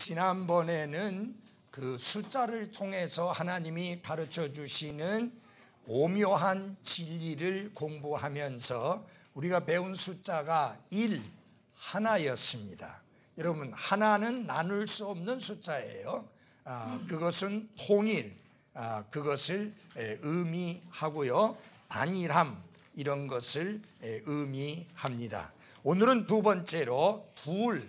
지난번에는 그 숫자를 통해서 하나님이 가르쳐 주시는 오묘한 진리를 공부하면서 우리가 배운 숫자가 1, 하나였습니다. 여러분, 하나는 나눌 수 없는 숫자예요. 그것은 통일, 그것을 의미하고요. 단일함, 이런 것을 의미합니다. 오늘은 두 번째로 둘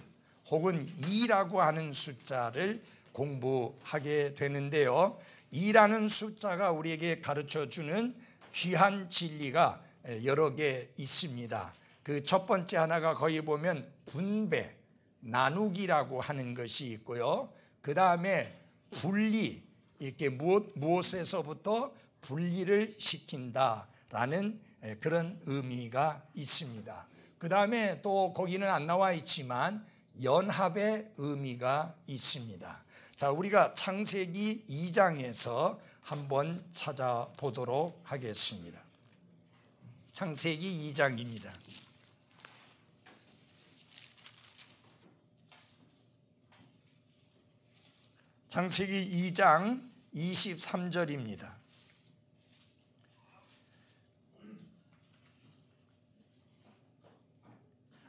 혹은 2라고 하는 숫자를 공부하게 되는데요. 2라는 숫자가 우리에게 가르쳐주는 귀한 진리가 여러 개 있습니다. 그 첫 번째 하나가 거기 보면 분배, 나누기라고 하는 것이 있고요. 그 다음에 분리, 이렇게 무엇에서부터 분리를 시킨다라는 그런 의미가 있습니다. 그 다음에 또 거기는 안 나와 있지만 연합의 의미가 있습니다. 자, 우리가 창세기 2장에서 한번 찾아보도록 하겠습니다. 창세기 2장입니다. 창세기 2장 23절입니다.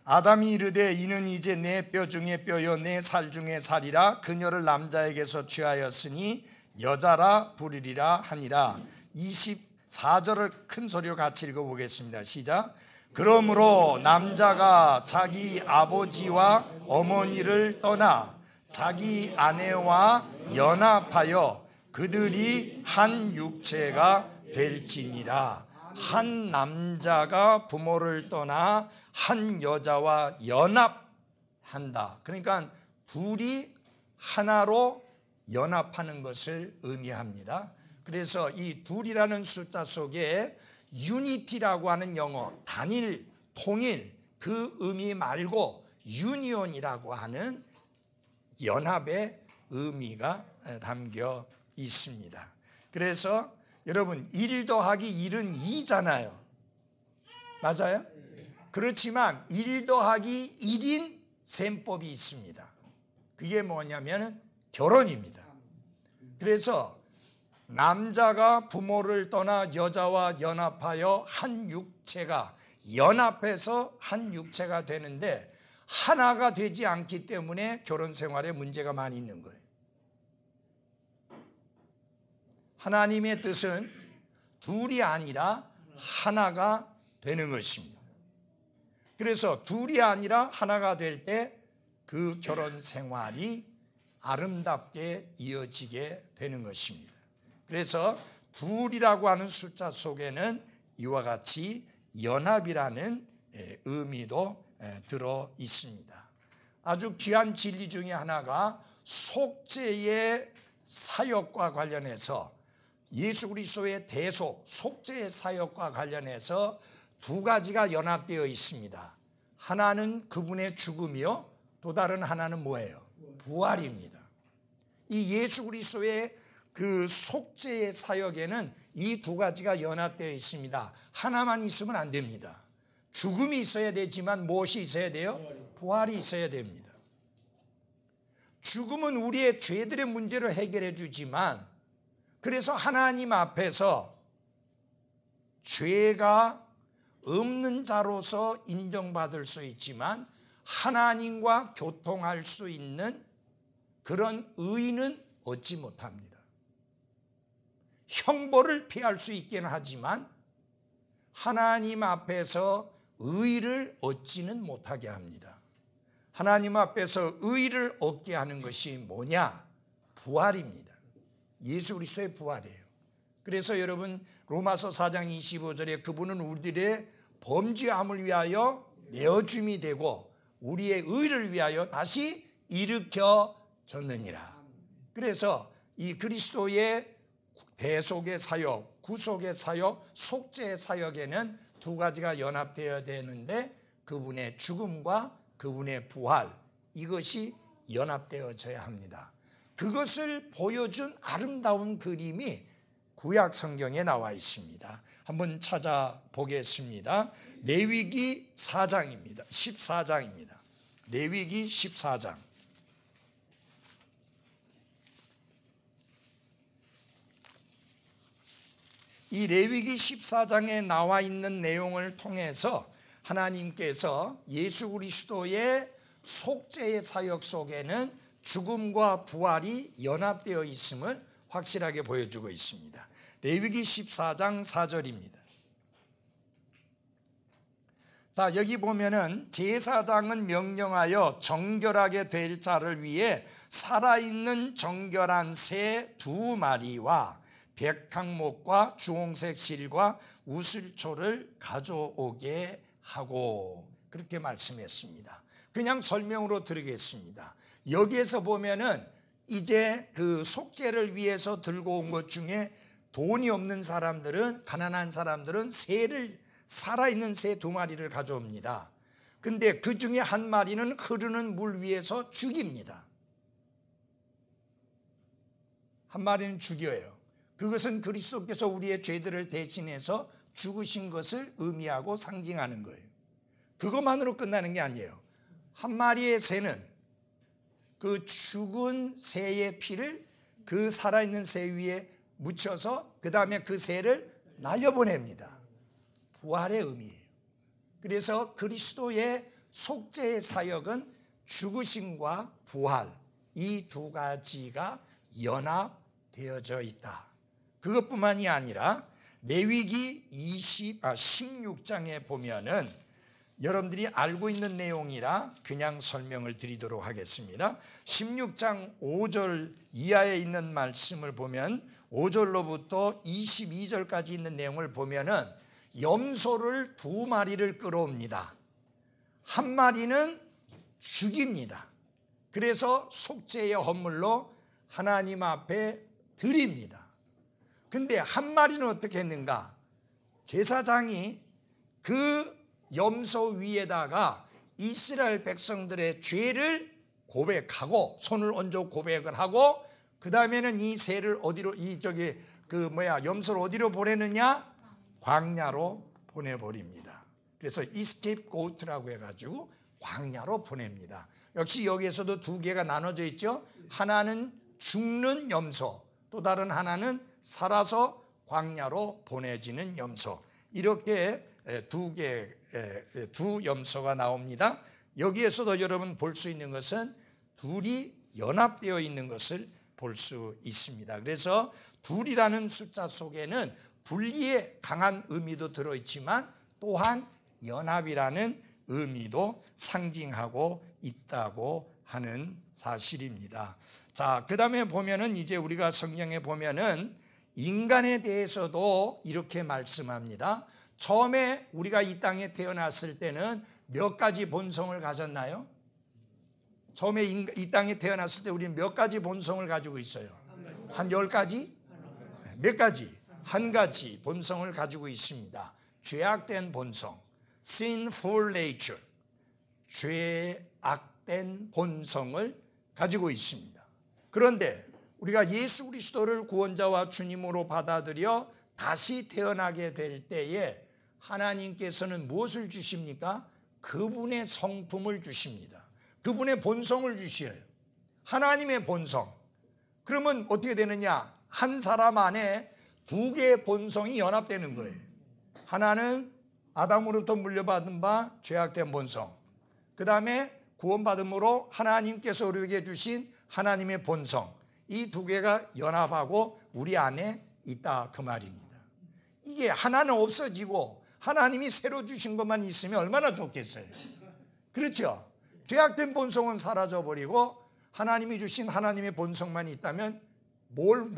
아담이 이르되 이는 이제 내 뼈 중에 뼈요 내 살 중에 살이라 그녀를 남자에게서 취하였으니 여자라 부르리라 하니라. 24절을 큰 소리로 같이 읽어보겠습니다. 시작. 그러므로 남자가 자기 아버지와 어머니를 떠나 자기 아내와 연합하여 그들이 한 육체가 될지니라. 한 남자가 부모를 떠나 한 여자와 연합한다. 그러니까 둘이 하나로 연합하는 것을 의미합니다. 그래서 이 둘이라는 숫자 속에 유니티라고 하는 영어, 단일, 통일, 그 의미 말고 유니온이라고 하는 연합의 의미가 담겨 있습니다. 그래서 여러분 1 더하기 1은 2잖아요. 맞아요? 그렇지만 1 더하기 1인 셈법이 있습니다. 그게 뭐냐면 결혼입니다. 그래서 남자가 부모를 떠나 여자와 연합하여 한 육체가 연합해서 한 육체가 되는데 하나가 되지 않기 때문에 결혼 생활에 문제가 많이 있는 거예요. 하나님의 뜻은 둘이 아니라 하나가 되는 것입니다. 그래서 둘이 아니라 하나가 될 때 그 결혼 생활이 아름답게 이어지게 되는 것입니다. 그래서 둘이라고 하는 숫자 속에는 이와 같이 연합이라는 의미도 들어 있습니다. 아주 귀한 진리 중에 하나가 속죄의 사역과 관련해서 예수 그리스도의 대속, 속죄의 사역과 관련해서 두 가지가 연합되어 있습니다. 하나는 그분의 죽음이요, 또 다른 하나는 뭐예요? 부활입니다. 이 예수 그리스도의 그 속죄의 사역에는 이 두 가지가 연합되어 있습니다. 하나만 있으면 안 됩니다. 죽음이 있어야 되지만 무엇이 있어야 돼요? 부활이 있어야 됩니다. 죽음은 우리의 죄들의 문제를 해결해 주지만, 그래서 하나님 앞에서 죄가 없는 자로서 인정받을 수 있지만 하나님과 교통할 수 있는 그런 의는 얻지 못합니다. 형벌을 피할 수 있기는 하지만 하나님 앞에서 의를 얻지는 못하게 합니다. 하나님 앞에서 의를 얻게 하는 것이 뭐냐? 부활입니다. 예수 그리스도의 부활이에요. 그래서 여러분 로마서 4장 25절에 그분은 우리들의 범죄함을 위하여 내어줌이 되고 우리의 의를 위하여 다시 일으켜졌느니라. 그래서 이 그리스도의 대속의 사역, 구속의 사역, 속죄의 사역에는 두 가지가 연합되어야 되는데 그분의 죽음과 그분의 부활, 이것이 연합되어져야 합니다. 그것을 보여준 아름다운 그림이 구약 성경에 나와 있습니다. 한번 찾아보겠습니다. 레위기 4장입니다. 14장입니다. 레위기 14장. 이 레위기 14장에 나와 있는 내용을 통해서 하나님께서 예수 그리스도의 속죄의 사역 속에는 죽음과 부활이 연합되어 있음을 확실하게 보여주고 있습니다. 레위기 14장 4절입니다. 자, 여기 보면은 제사장은 명령하여 정결하게 될 자를 위해 살아있는 정결한 새 2마리와 백항목과 주홍색 실과 우슬초를 가져오게 하고, 그렇게 말씀했습니다. 그냥 설명으로 드리겠습니다. 여기에서 보면은 이제 그 속죄를 위해서 들고 온 것 중에 돈이 없는 사람들은, 가난한 사람들은 살아있는 새 2마리를 가져옵니다. 근데 그 중에 한 마리는 흐르는 물 위에서 죽입니다. 한 마리는 죽여요. 그것은 그리스도께서 우리의 죄들을 대신해서 죽으신 것을 의미하고 상징하는 거예요. 그것만으로 끝나는 게 아니에요. 한 마리의 새는 그 죽은 새의 피를 그 살아있는 새 위에 묻혀서 그 다음에 그 새를 날려보냅니다. 부활의 의미예요. 그래서 그리스도의 속죄의 사역은 죽으심과 부활, 이 2가지가 연합되어져 있다. 그것뿐만이 아니라 레위기 16장에 보면은 여러분들이 알고 있는 내용이라 그냥 설명을 드리도록 하겠습니다. 16장 5절 이하에 있는 말씀을 보면 5절로부터 22절까지 있는 내용을 보면은 염소를 2마리를 끌어옵니다. 한 마리는 죽입니다. 그래서 속죄의 헌물로 하나님 앞에 드립니다. 근데 한 마리는 어떻게 했는가? 제사장이 그 염소 위에다가 이스라엘 백성들의 죄를 고백하고 손을 얹어 고백을 하고 그 다음에는 이 새를 어디로 염소를 어디로 보내느냐? 광야로 보내버립니다. 그래서 이스케이프 고트라고 해가지고 광야로 보냅니다. 역시 여기에서도 2개가 나눠져 있죠. 하나는 죽는 염소, 또 다른 하나는 살아서 광야로 보내지는 염소. 이렇게 두 염소가 나옵니다. 여기에서도 여러분 볼 수 있는 것은 둘이 연합되어 있는 것을 볼 수 있습니다. 그래서 둘이라는 숫자 속에는 분리의 강한 의미도 들어있지만 또한 연합이라는 의미도 상징하고 있다고 하는 사실입니다. 자, 그 다음에 보면은 이제 우리가 성경에 보면은 인간에 대해서도 이렇게 말씀합니다. 처음에 우리가 이 땅에 태어났을 때는 몇 가지 본성을 가졌나요? 처음에 이 땅에 태어났을 때 우리는 몇 가지 본성을 가지고 있어요? 한 10가지? 몇 가지? 한 가지 본성을 가지고 있습니다. 죄악된 본성, sinful nature, 죄악된 본성을 가지고 있습니다. 그런데 우리가 예수 그리스도를 구원자와 주님으로 받아들여 다시 태어나게 될 때에 하나님께서는 무엇을 주십니까? 그분의 성품을 주십니다. 그분의 본성을 주셔요. 하나님의 본성. 그러면 어떻게 되느냐? 한 사람 안에 2개의 본성이 연합되는 거예요. 하나는 아담으로부터 물려받은 바 죄악된 본성, 그 다음에 구원받음으로 하나님께서 우리에게 주신 하나님의 본성, 이 2개가 연합하고 우리 안에 있다 그 말입니다. 이게 하나는 없어지고 하나님이 새로 주신 것만 있으면 얼마나 좋겠어요. 그렇죠? 죄악된 본성은 사라져버리고 하나님이 주신 하나님의 본성만 있다면 뭘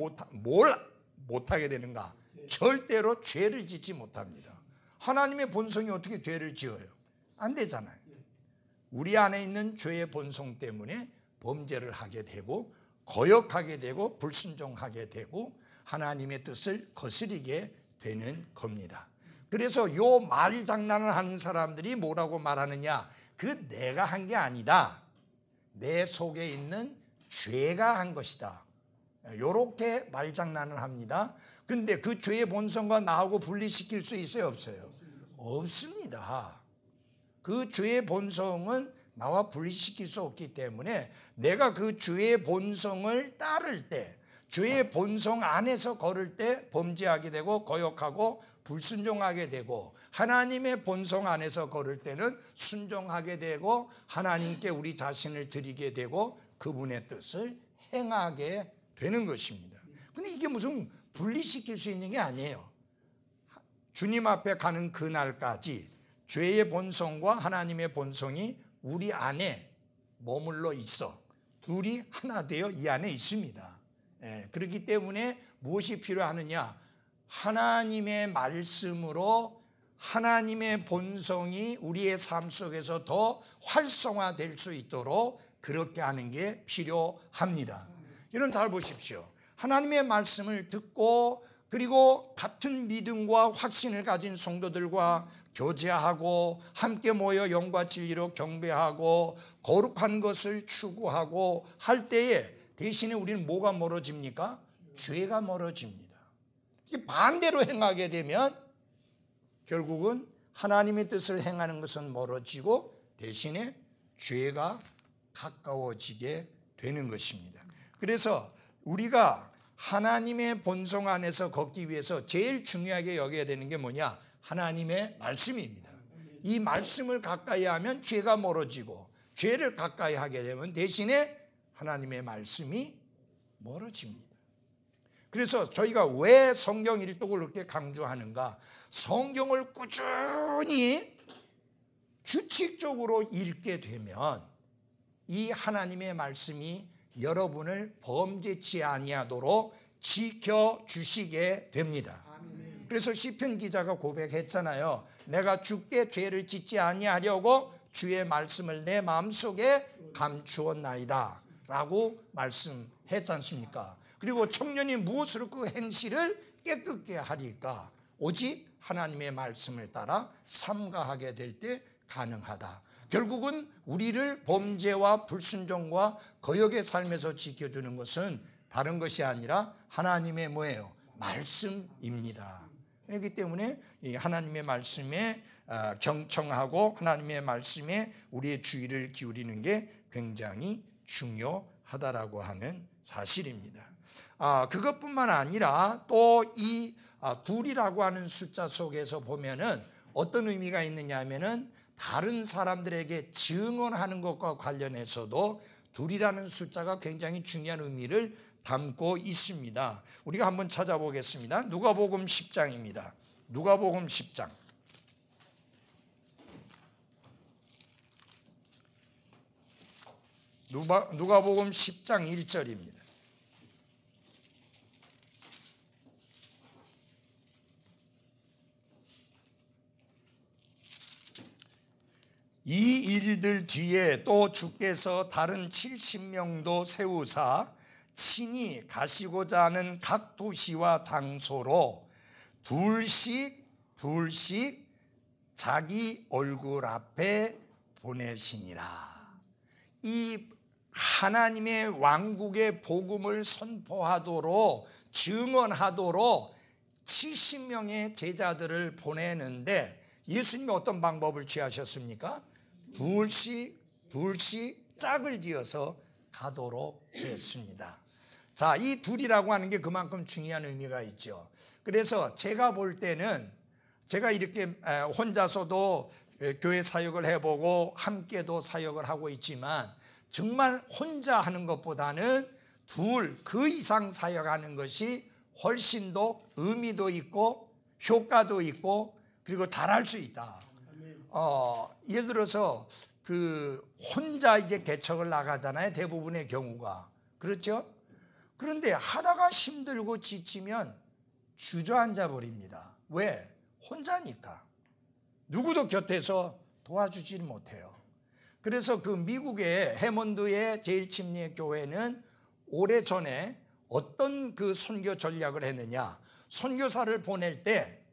못하게 되는가? 절대로 죄를 짓지 못합니다. 하나님의 본성이 어떻게 죄를 지어요? 안 되잖아요. 우리 안에 있는 죄의 본성 때문에 범죄를 하게 되고 거역하게 되고 불순종하게 되고 하나님의 뜻을 거스리게 되는 겁니다. 그래서 요 말장난을 하는 사람들이 뭐라고 말하느냐? 그 내가 한 게 아니다. 내 속에 있는 죄가 한 것이다. 이렇게 말장난을 합니다. 근데 그 죄의 본성과 나하고 분리시킬 수 있어요? 없어요? 없습니다. 그 죄의 본성은 나와 분리시킬 수 없기 때문에 내가 그 죄의 본성을 따를 때, 죄의 본성 안에서 걸을 때 범죄하게 되고 거역하고 불순종하게 되고, 하나님의 본성 안에서 걸을 때는 순종하게 되고 하나님께 우리 자신을 드리게 되고 그분의 뜻을 행하게 되는 것입니다. 근데 이게 무슨 분리시킬 수 있는 게 아니에요. 주님 앞에 가는 그날까지 죄의 본성과 하나님의 본성이 우리 안에 머물러 있어 둘이 하나 되어 이 안에 있습니다. 그렇기 때문에 무엇이 필요하느냐? 하나님의 말씀으로 하나님의 본성이 우리의 삶 속에서 더 활성화될 수 있도록 그렇게 하는 게 필요합니다. 여러분 잘 보십시오. 하나님의 말씀을 듣고 그리고 같은 믿음과 확신을 가진 성도들과 교제하고 함께 모여 영과 진리로 경배하고 거룩한 것을 추구하고 할 때에 대신에 우리는 뭐가 멀어집니까? 죄가 멀어집니다. 반대로 행하게 되면 결국은 하나님의 뜻을 행하는 것은 멀어지고 대신에 죄가 가까워지게 되는 것입니다. 그래서 우리가 하나님의 본성 안에서 걷기 위해서 제일 중요하게 여겨야 되는 게 뭐냐? 하나님의 말씀입니다. 이 말씀을 가까이 하면 죄가 멀어지고, 죄를 가까이 하게 되면 대신에 하나님의 말씀이 멀어집니다. 그래서 저희가 왜 성경 일독을 그렇게 강조하는가? 성경을 꾸준히 규칙적으로 읽게 되면 이 하나님의 말씀이 여러분을 범죄치 아니하도록 지켜주시게 됩니다. 그래서 시편 기자가 고백했잖아요. 내가 주께 죄를 짓지 아니하려고 주의 말씀을 내 마음속에 감추었나이다 라고 말씀했지 않습니까? 그리고 청년이 무엇으로 그 행실을 깨끗게 하리까? 오직 하나님의 말씀을 따라 삼가하게 될 때 가능하다. 결국은 우리를 범죄와 불순종과 거역의 삶에서 지켜주는 것은 다른 것이 아니라 하나님의 뭐예요? 말씀입니다. 그렇기 때문에 이 하나님의 말씀에 경청하고 하나님의 말씀에 우리의 주의를 기울이는 게 굉장히 중요하다라고 하는 사실입니다. 그것뿐만 아니라 또 이 둘이라고 하는 숫자 속에서 보면은 어떤 의미가 있느냐 하면은 다른 사람들에게 증언하는 것과 관련해서도 둘이라는 숫자가 굉장히 중요한 의미를 담고 있습니다. 우리가 한번 찾아보겠습니다. 누가복음 10장입니다. 누가복음 10장. 누가복음 10장 1절입니다. 이 일들 뒤에 또 주께서 다른 70명도 세우사 친히 가시고자 하는 각 도시와 장소로 둘씩 자기 얼굴 앞에 보내시니라. 이 하나님의 왕국의 복음을 선포하도록 증언하도록 70명의 제자들을 보내는데 예수님이 어떤 방법을 취하셨습니까? 둘씩 짝을 지어서 가도록 했습니다. 자, 이 둘이라고 하는 게 그만큼 중요한 의미가 있죠. 그래서 제가 볼 때는 제가 이렇게 혼자서도 교회 사역을 해보고 함께도 사역을 하고 있지만 정말 혼자 하는 것보다는 그 이상 사역하는 것이 훨씬 더 의미도 있고 효과도 있고 그리고 잘할 수 있다. 예를 들어서 혼자 이제 개척을 나가잖아요. 대부분의 경우가. 그렇죠? 그런데 하다가 힘들고 지치면 주저앉아 버립니다. 왜? 혼자니까. 누구도 곁에서 도와주질 못해요. 그래서 그 미국의 해먼드의 제일침례 교회는 오래전에 어떤 그 선교 전략을 했느냐. 선교사를 보낼 때,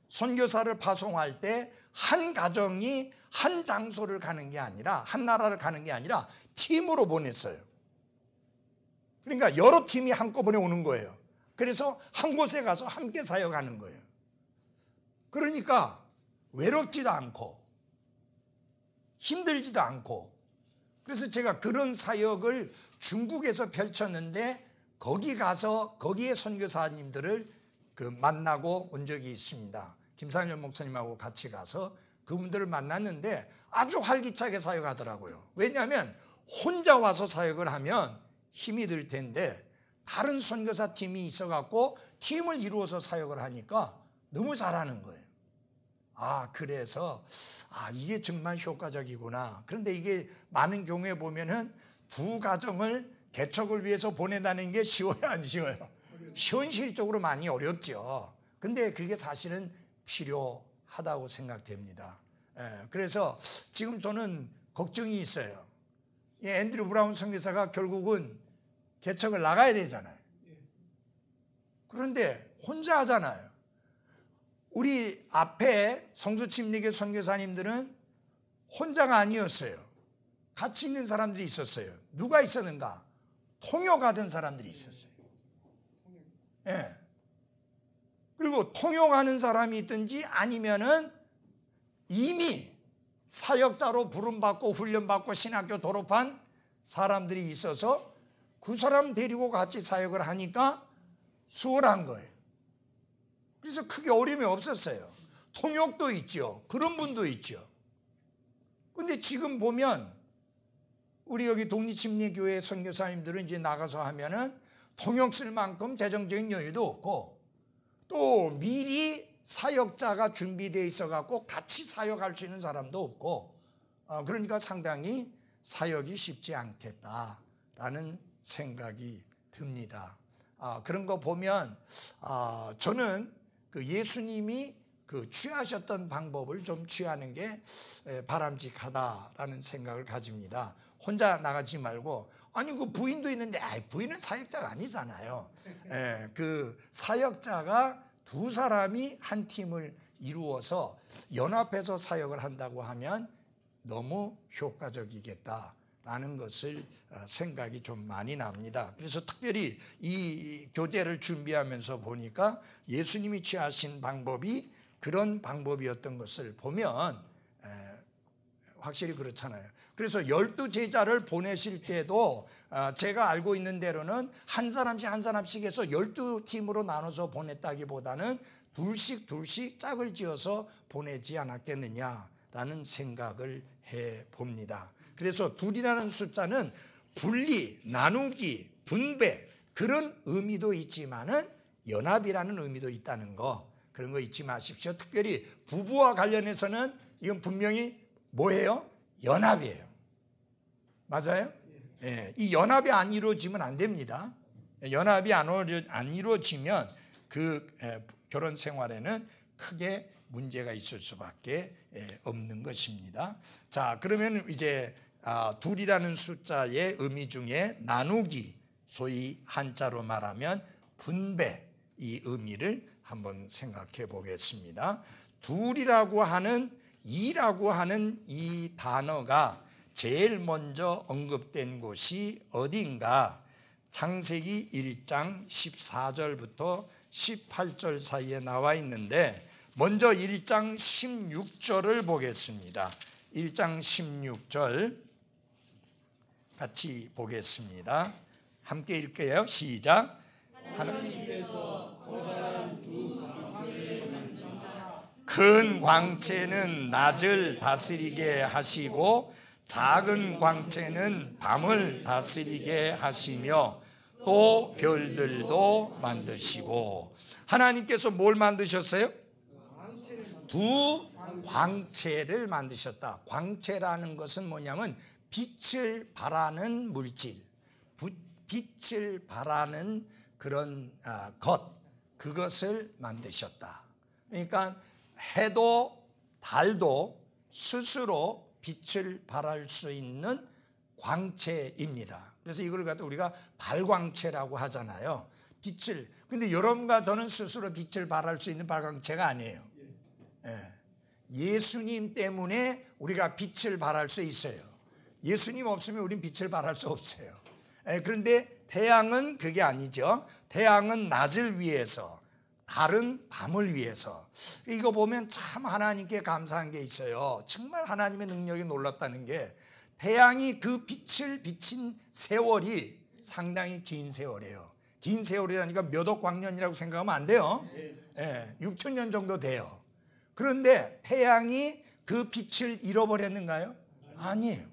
선교사를 파송할 때 한 가정이 한 장소를 가는 게 아니라, 한 나라를 가는 게 아니라 팀으로 보냈어요. 그러니까 여러 팀이 한꺼번에 오는 거예요. 그래서 한 곳에 가서 함께 사역하는 거예요. 그러니까 외롭지도 않고 힘들지도 않고. 그래서 제가 그런 사역을 중국에서 펼쳤는데 거기 가서 거기에 선교사님들을 만나고 온 적이 있습니다. 김상열 목사님하고 같이 가서 그분들을 만났는데 아주 활기차게 사역하더라고요. 왜냐하면 혼자 와서 사역을 하면 힘이 들 텐데 다른 선교사 팀이 있어갖고 팀을 이루어서 사역을 하니까 너무 잘하는 거예요. 그래서 이게 정말 효과적이구나. 그런데 이게 많은 경우에 보면은 두 가정을 개척을 위해서 보내다는 게 쉬워요, 안 쉬워요? 현실적으로 많이 어렵죠. 근데 그게 사실은 필요하다고 생각됩니다. 그래서 지금 저는 걱정이 있어요. 앤드류 브라운 선교사가 결국은 개척을 나가야 되잖아요. 그런데 혼자 하잖아요. 우리 앞에 성수침례교 선교사님들은 혼자가 아니었어요. 같이 있는 사람들이 있었어요. 누가 있었는가? 통역하던 사람들이 있었어요. 그리고 통역하는 사람이 있든지 아니면은 이미 사역자로 부름받고 훈련받고 신학교 졸업한 사람들이 있어서 그 사람 데리고 같이 사역을 하니까 수월한 거예요. 그래서 크게 어려움이 없었어요. 통역도 있죠. 그런 분도 있죠. 근데 지금 보면 우리 여기 독립침례교회 선교사님들은 이제 나가서 하면은 통역 쓸 만큼 재정적인 여유도 없고 또 미리 사역자가 준비되어 있어갖고 같이 사역할 수 있는 사람도 없고 그러니까 상당히 사역이 쉽지 않겠다라는 생각이 듭니다. 그런 거 보면 저는 그 예수님이 취하셨던 방법을 좀 취하는 게 바람직하다라는 생각을 가집니다. 혼자 나가지 말고 그 부인도 있는데 부인은 사역자가 아니잖아요. 그 사역자가 두 사람이 한 팀을 이루어서 연합해서 사역을 한다고 하면 너무 효과적이겠다라는 것을 생각이 좀 많이 납니다. 그래서 특별히 이 교재를 준비하면서 보니까 예수님이 취하신 방법이 그런 방법이었던 것을 보면 확실히 그렇잖아요. 그래서 12제자를 보내실 때도 제가 알고 있는 대로는 한 사람씩 해서 12팀으로 나눠서 보냈다기보다는 둘씩 짝을 지어서 보내지 않았겠느냐라는 생각을 해봅니다. 그래서 둘이라는 숫자는 분리, 나누기, 분배 그런 의미도 있지만은 연합이라는 의미도 있다는 거, 그런 거 잊지 마십시오. 특별히 부부와 관련해서는 이건 분명히 뭐예요? 연합이에요. 맞아요? 이 연합이 안 이루어지면 안 됩니다. 연합이 안 이루어지면 그 결혼 생활에는 크게 문제가 있을 수밖에 없는 것입니다. 자, 그러면 이제 둘이라는 숫자의 의미 중에 나누기, 소위 한자로 말하면 분배, 이 의미를 한번 생각해 보겠습니다. 둘이라고 하는, 이라고 하는 이 단어가 제일 먼저 언급된 곳이 어딘가? 창세기 1장 14절부터 18절 사이에 나와 있는데 먼저 1장 16절을 보겠습니다. 1장 16절 같이 보겠습니다. 함께 읽게요. 시작. 하나님께서 커다란 두 광채를 만드사 큰 광채는 낮을 다스리게 하시고 작은 광채는 밤을 다스리게 하시며 또 별들도 만드시고. 하나님께서 뭘 만드셨어요? 두 광채를 만드셨다. 광채라는 것은 뭐냐면 빛을 발하는 물질, 빛을 발하는 그런 것, 그것을 만드셨다. 그러니까 해도 달도 스스로 빛을 발할 수 있는 광채입니다. 그래서 이걸 갖다 우리가 발광체라고 하잖아요. 빛을. 근데 여러분과 저는 스스로 빛을 발할 수 있는 발광체가 아니에요. 예수님 때문에 우리가 빛을 발할 수 있어요. 예수님 없으면 우린 빛을 발할 수 없어요. 그런데 태양은 그게 아니죠. 태양은 낮을 위해서, 달은 밤을 위해서. 이거 보면 참 하나님께 감사한 게 있어요. 정말 하나님의 능력이 놀랍다는 게 태양이 그 빛을 비친 세월이 상당히 긴 세월이에요. 긴 세월이라니까 몇 억 광년이라고 생각하면 안 돼요. 6,000년 정도 돼요. 그런데 태양이 그 빛을 잃어버렸는가요? 아니에요.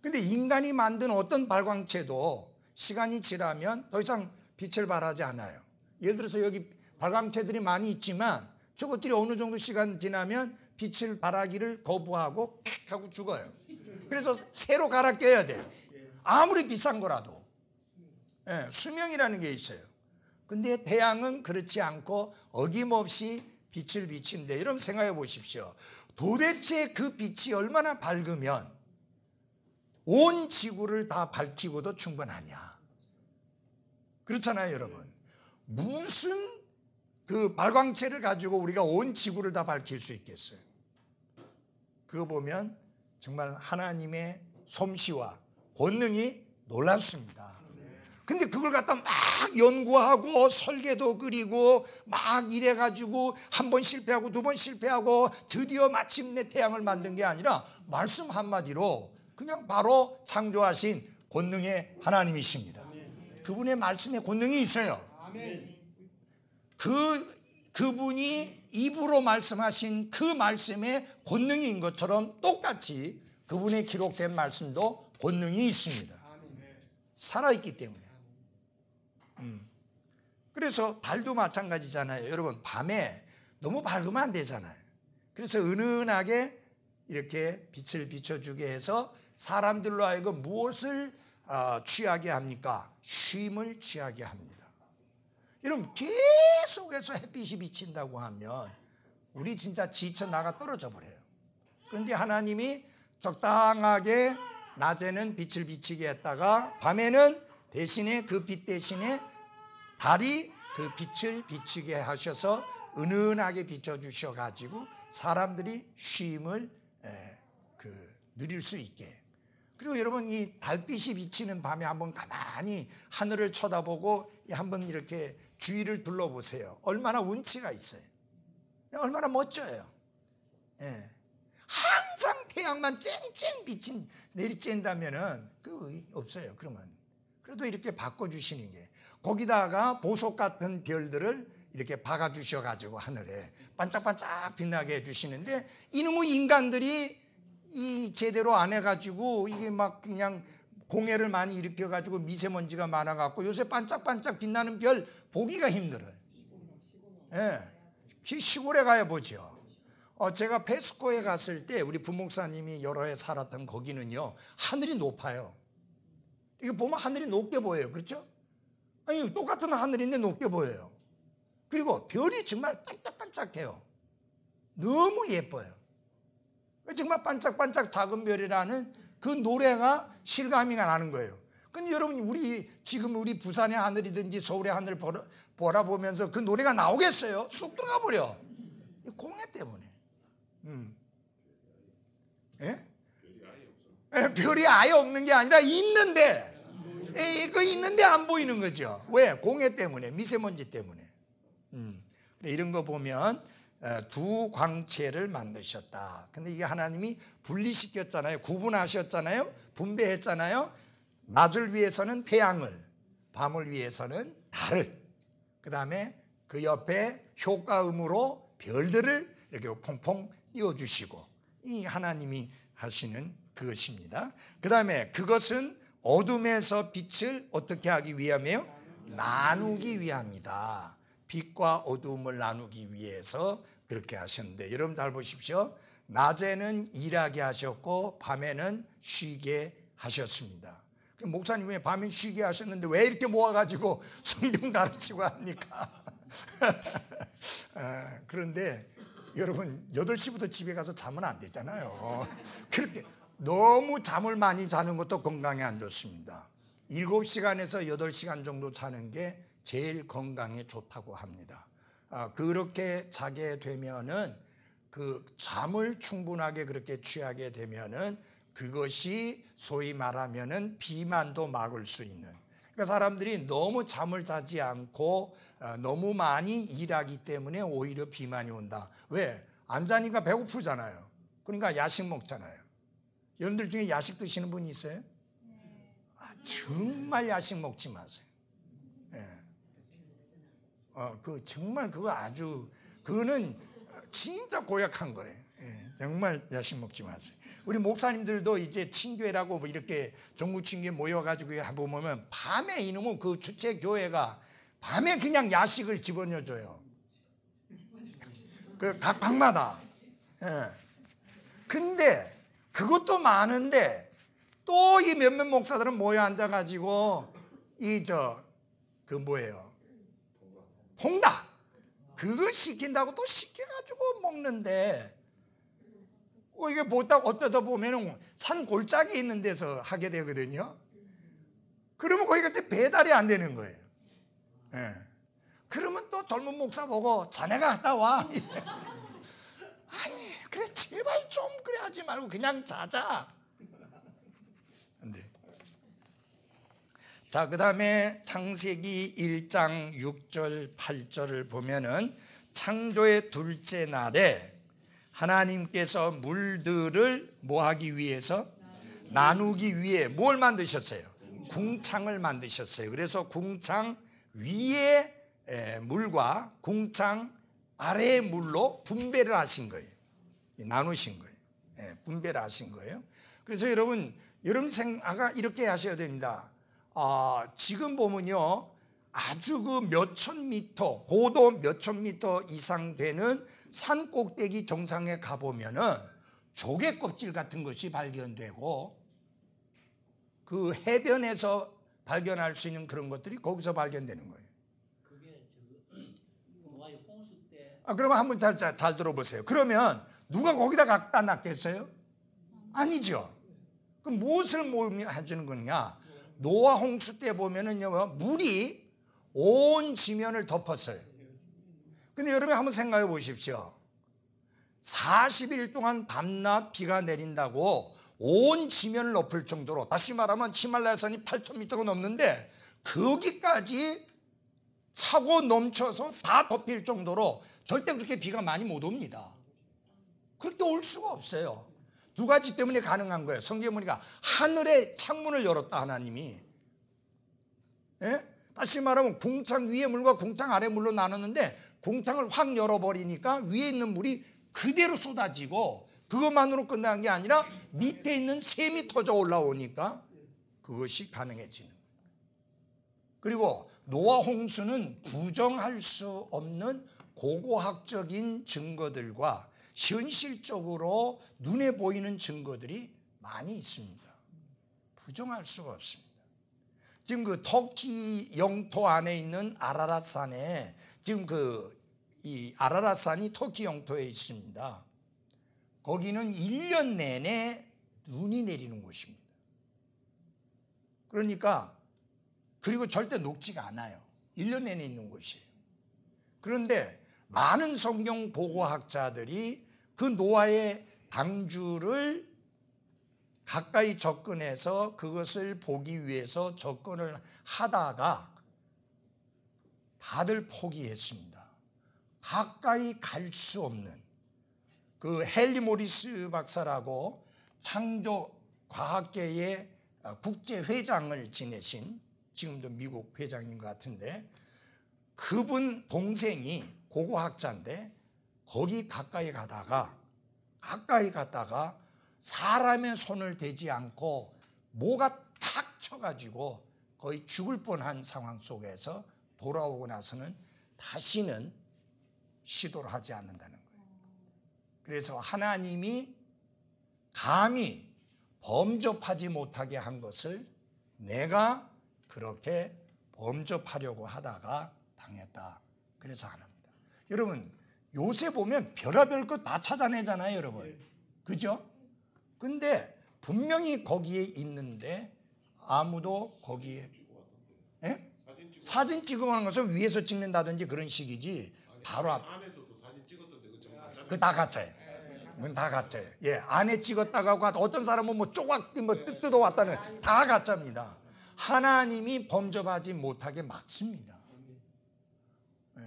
근데 인간이 만든 어떤 발광체도 시간이 지나면 더 이상 빛을 발하지 않아요. 예를 들어서 여기 발광체들이 많이 있지만 저것들이 어느 정도 시간 지나면 빛을 발하기를 거부하고 킥 하고 죽어요. 그래서 새로 갈아 껴야 돼요. 아무리 비싼 거라도. 수명이라는 게 있어요. 근데 태양은 그렇지 않고 어김없이 빛을 비치는데, 여러분 생각해 보십시오. 도대체 그 빛이 얼마나 밝으면 온 지구를 다 밝히고도 충분하냐. 그렇잖아요, 여러분. 무슨 그 발광체를 가지고 우리가 온 지구를 다 밝힐 수 있겠어요? 그거 보면 정말 하나님의 솜씨와 권능이 놀랍습니다. 근데 그걸 갖다 막 연구하고 설계도 그리고 막 이래가지고 한 번 실패하고 두 번 실패하고 드디어 마침내 태양을 만든 게 아니라 말씀 한마디로 그냥 바로 창조하신 권능의 하나님이십니다. 그분의 말씀에 권능이 있어요. 그분이 입으로 말씀하신 그 말씀에 권능인 것처럼 똑같이 그분의 기록된 말씀도 권능이 있습니다. 살아있기 때문에. 그래서 달도 마찬가지잖아요. 여러분, 밤에 너무 밝으면 안 되잖아요. 그래서 은은하게 이렇게 빛을 비춰주게 해서 사람들로 하여금 무엇을 취하게 합니까? 쉼을 취하게 합니다. 여러분, 계속해서 햇빛이 비친다고 하면 우리 진짜 지쳐 나가 떨어져 버려요. 그런데 하나님이 적당하게 낮에는 빛을 비치게 했다가 밤에는 대신에 그 빛 대신에 달이 그 빛을 비치게 하셔서 은은하게 비춰주셔 가지고 사람들이 쉼을 누릴 수 있게. 그리고 여러분, 이 달빛이 비치는 밤에 한번 가만히 하늘을 쳐다보고 한번 이렇게 주위를 둘러보세요. 얼마나 운치가 있어요. 얼마나 멋져요. 항상 태양만 쨍쨍 빛이 내리쬐다면은 없어요. 그러면 그래도 이렇게 바꿔주시는 게, 거기다가 보석 같은 별들을 이렇게 박아주셔가지고 하늘에 반짝반짝 빛나게 해주시는데, 이놈의 인간들이 이 제대로 안 해가지고 이게 막 그냥 공해를 많이 일으켜가지고 미세먼지가 많아갖고 요새 반짝반짝 빛나는 별 보기가 힘들어요. 시골에 가야 보죠. 제가 페스코에 갔을 때 우리 부목사님이 여러 해 살았던 거기는요, 하늘이 높아요. 이거 보면 하늘이 높게 보여요. 그렇죠? 아니, 똑같은 하늘인데 높게 보여요. 그리고 별이 정말 반짝반짝해요. 너무 예뻐요. 정말 반짝반짝 작은 별이라는 그 노래가 실감이 나는 거예요. 근데 여러분, 지금 우리 부산의 하늘이든지 서울의 하늘을 보라보면서 그 노래가 나오겠어요? 쑥 들어가 버려. 공해 때문에. 별이 아예 없는 게 아니라 있는데, 그 있는데 안 보이는 거죠. 왜? 공해 때문에, 미세먼지 때문에. 이런 거 보면 두 광체를 만드셨다. 근데 이게 하나님이 분리시켰잖아요. 구분하셨잖아요. 분배했잖아요. 낮을 위해서는 태양을, 밤을 위해서는 달을, 그 다음에 그 옆에 효과음으로 별들을 이렇게 퐁퐁 띄워주시고, 이 하나님이 하시는 그것입니다. 그 다음에 그것은 어둠에서 빛을 어떻게 하기 위함이에요? 나누기 위함이다. 빛과 어둠을 나누기 위해서 그렇게 하셨는데, 여러분 잘 보십시오. 낮에는 일하게 하셨고 밤에는 쉬게 하셨습니다. 목사님 왜 밤에 쉬게 하셨는데 왜 이렇게 모아가지고 성경 가르치고 합니까? 그런데 여러분, 8시부터 집에 가서 자면 안 되잖아요. 그렇게 너무 잠을 많이 자는 것도 건강에 안 좋습니다. 7시간에서 8시간 정도 자는 게 제일 건강에 좋다고 합니다. 그렇게 자게 되면은, 그 잠을 충분하게 그렇게 취하게 되면은 그것이 소위 말하면은 비만도 막을 수 있는. 그러니까 사람들이 너무 잠을 자지 않고 너무 많이 일하기 때문에 오히려 비만이 온다. 왜? 안 자니까 배고프잖아요. 그러니까 야식 먹잖아요. 여러분들 중에 야식 드시는 분이 있어요? 정말 야식 먹지 마세요. 예. 정말 그거 아주, 그거는 진짜 고약한 거예요. 예. 정말 야식 먹지 마세요. 우리 목사님들도 이제 친교회라고 뭐 이렇게 전국친교회 모여가지고 보면 밤에 이놈은 그 주체 교회가 밤에 그냥 야식을 집어넣어줘요. 각 방마다. 예. 근데 그것도 많은데 또 이 몇몇 목사들은 모여 앉아가지고 통닭 그거 시킨다고 또 시켜가지고 먹는데 이게 보다 어쩌다 보면은 산 골짜기에 있는 데서 하게 되거든요. 그러면 거기가 이제 배달이 안 되는 거예요. 예. 그러면 또 젊은 목사 보고 자네가 갔다 와. 아니 그래 제발 좀 그래 하지 말고 그냥 자자. 근데 자, 그 다음에 창세기 1장 6절 8절을 보면은 창조의 둘째 날에 하나님께서 물들을 뭐하기 위해서? 나누기 위해 뭘 만드셨어요? 궁창을 만드셨어요. 그래서 궁창 위에 물과 궁창 아래의 물로 분배를 하신 거예요. 나누신 거예요. 분배를 하신 거예요. 그래서 여러분 생각 이렇게 하셔야 됩니다. 지금 보면요, 아주 그 몇천 미터, 고도 몇천 미터 이상 되는 산 꼭대기 정상에 가보면은 조개 껍질 같은 것이 발견되고, 그 해변에서 발견할 수 있는 그런 것들이 거기서 발견되는 거예요. 그게 노아의 홍수 때. 그러면 한번 잘 들어보세요. 그러면 누가 거기다 갖다 놨겠어요? 아니죠. 그럼 무엇을 해주는 거냐? 노아 홍수 때 보면은요, 물이 온 지면을 덮었어요. 근데 여러분 한번 생각해 보십시오. 40일 동안 밤낮 비가 내린다고 온 지면을 덮을 정도로, 다시 말하면 히말라야 산이 8,000m가 넘는데 거기까지 차고 넘쳐서 다 덮일 정도로 절대 그렇게 비가 많이 못 옵니다. 그렇게 올 수가 없어요. 두 가지 때문에 가능한 거예요. 성경에 보니까 하늘의 창문을 열었다 하나님이. 예? 다시 말하면 궁창 위의 물과 궁창 아래 물로 나눴는데 궁창을 확 열어버리니까 위에 있는 물이 그대로 쏟아지고, 그것만으로 끝난 게 아니라 밑에 있는 샘이 터져 올라오니까 그것이 가능해지는 거예요. 그리고 노아 홍수는 부정할 수 없는 고고학적인 증거들과 현실적으로 눈에 보이는 증거들이 많이 있습니다. 부정할 수가 없습니다. 지금 그 터키 영토 안에 있는 아라랏산에, 지금 이 아라랏산이 터키 영토에 있습니다. 거기는 1년 내내 눈이 내리는 곳입니다. 그러니까, 그리고 절대 녹지가 않아요. 1년 내내 있는 곳이에요. 그런데 많은 성경 보고학자들이 그 노아의 방주를 가까이 접근해서 그것을 보기 위해서 접근을 하다가 다들 포기했습니다. 가까이 갈 수 없는, 그 헨리 모리스 박사라고 창조 과학계의 국제회장을 지내신, 지금도 미국 회장인 것 같은데, 그분 동생이 고고학자인데 거기 가까이 갔다가 사람의 손을 대지 않고 뭐가 탁 쳐가지고 거의 죽을 뻔한 상황 속에서 돌아오고 나서는 다시는 시도를 하지 않는다는 거예요. 그래서 하나님이 감히 범접하지 못하게 한 것을 내가 그렇게 범접하려고 하다가 당했다. 그래서 안 합니다. 여러분, 요새 보면 별의별 것 다 찾아내잖아요, 여러분. 그죠? 근데 분명히 거기에 있는데 아무도 거기에 사진 찍어 가는 것은 위에서 찍는다든지 그런 식이지, 바로 안에서도 사진 찍었던데 그거 다 가짜예요. 그건 다 가짜예요. 예, 안에 찍었다가 어떤 사람은 뭐 조각 뜯어 왔다는, 다 가짜입니다. 하나님이 범접하지 못하게 막습니다. 예.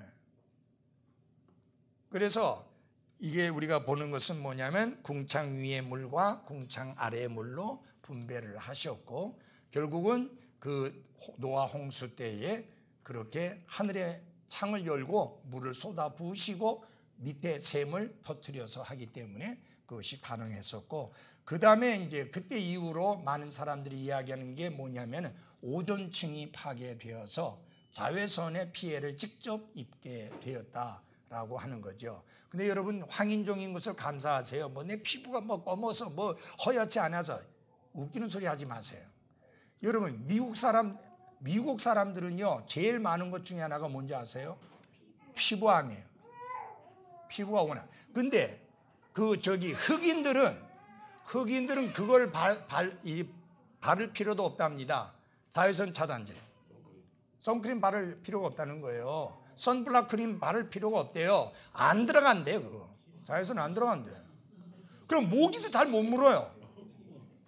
그래서 이게 우리가 보는 것은 뭐냐면 궁창 위의 물과 궁창 아래의 물로 분배를 하셨고, 결국은 그 노아 홍수 때에 그렇게 하늘에 창을 열고 물을 쏟아 부으시고 밑에 샘을 터뜨려서 하기 때문에 그것이 가능했었고, 그 다음에 이제 그때 이후로 많은 사람들이 이야기하는 게 뭐냐면 오존층이 파괴되어서 자외선의 피해를 직접 입게 되었다라고 하는 거죠. 근데 여러분, 황인종인 것을 감사하세요. 뭐 내 피부가 뭐 검어서 뭐 허옇지 않아서 웃기는 소리 하지 마세요. 여러분, 미국 사람들은요 제일 많은 것 중에 하나가 뭔지 아세요? 피부암이에요. 피부가 워낙. 근데 흑인들은 그걸 바를 필요도 없답니다. 자외선 차단제, 선크림 바를 필요가 없다는 거예요. 선블락 크림 바를 필요가 없대요. 안 들어간대. 그거 자외선 안 들어간대. 그럼 모기도 잘 못 물어요.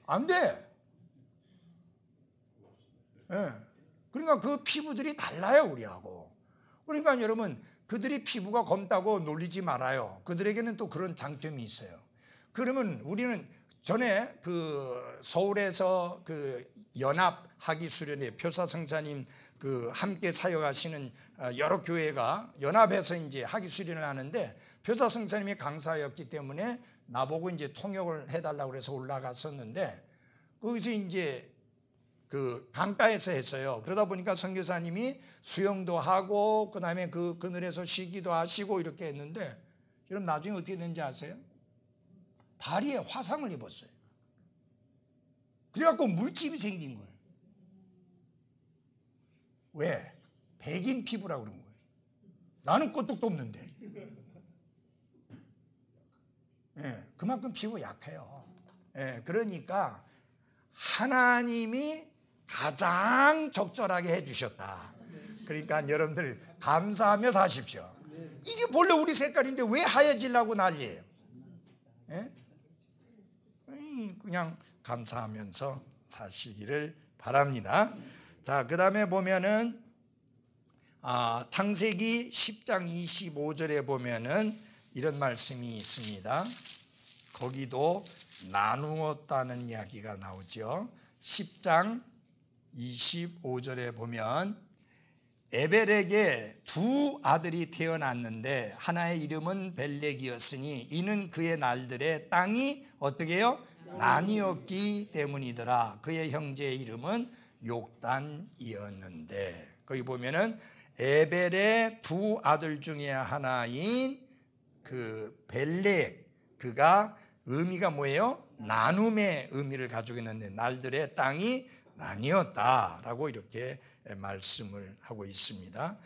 안 돼. 예. 그러니까 그 피부들이 달라요, 우리하고. 그러니까 여러분, 그들이 피부가 검다고 놀리지 말아요. 그들에게는 또 그런 장점이 있어요. 그러면 우리는 전에 그 서울에서 그 연합 학위 수련회 표사 성사님 그 함께 사역하시는 여러 교회가 연합해서 이제 학위 수련을 하는데, 표사 성사님이 강사였기 때문에 나보고 이제 통역을 해달라고 그래서 올라갔었는데, 거기서 이제 그 강가에서 했어요. 그러다 보니까 선교사님이 수영도 하고 그다음에 그 그늘에서 쉬기도 하시고 이렇게 했는데, 여러분 나중에 어떻게 됐는지 아세요? 다리에 화상을 입었어요. 그래갖고 물집이 생긴 거예요. 왜? 백인 피부라고 그런 거예요. 나는 끄떡도 없는데. 예, 그만큼 피부 약해요. 예, 그러니까 하나님이 가장 적절하게 해주셨다. 그러니까 여러분들 감사하며 사십시오. 이게 본래 우리 색깔인데 왜 하얘지려고 난리예요? 예? 그냥 감사하면서 사시기를 바랍니다. 자, 그 다음에 보면은 창세기 10장 25절에 보면은 이런 말씀이 있습니다. 거기도 나누었다는 이야기가 나오죠. 10장 25절에 보면 에벨에게 두 아들이 태어났는데 하나의 이름은 벨렉이었으니 이는 그의 날들에 땅이 어떻게 해요? 나뉘었기 때문이더라. 그의 형제의 이름은 욕단이었는데, 거기 보면은 에벨의 두 아들 중에 하나인 그 벨렉, 그가 의미가 뭐예요? 나눔의 의미를 가지고 있는데 날들의 땅이 나뉘었다라고 이렇게 말씀을 하고 있습니다.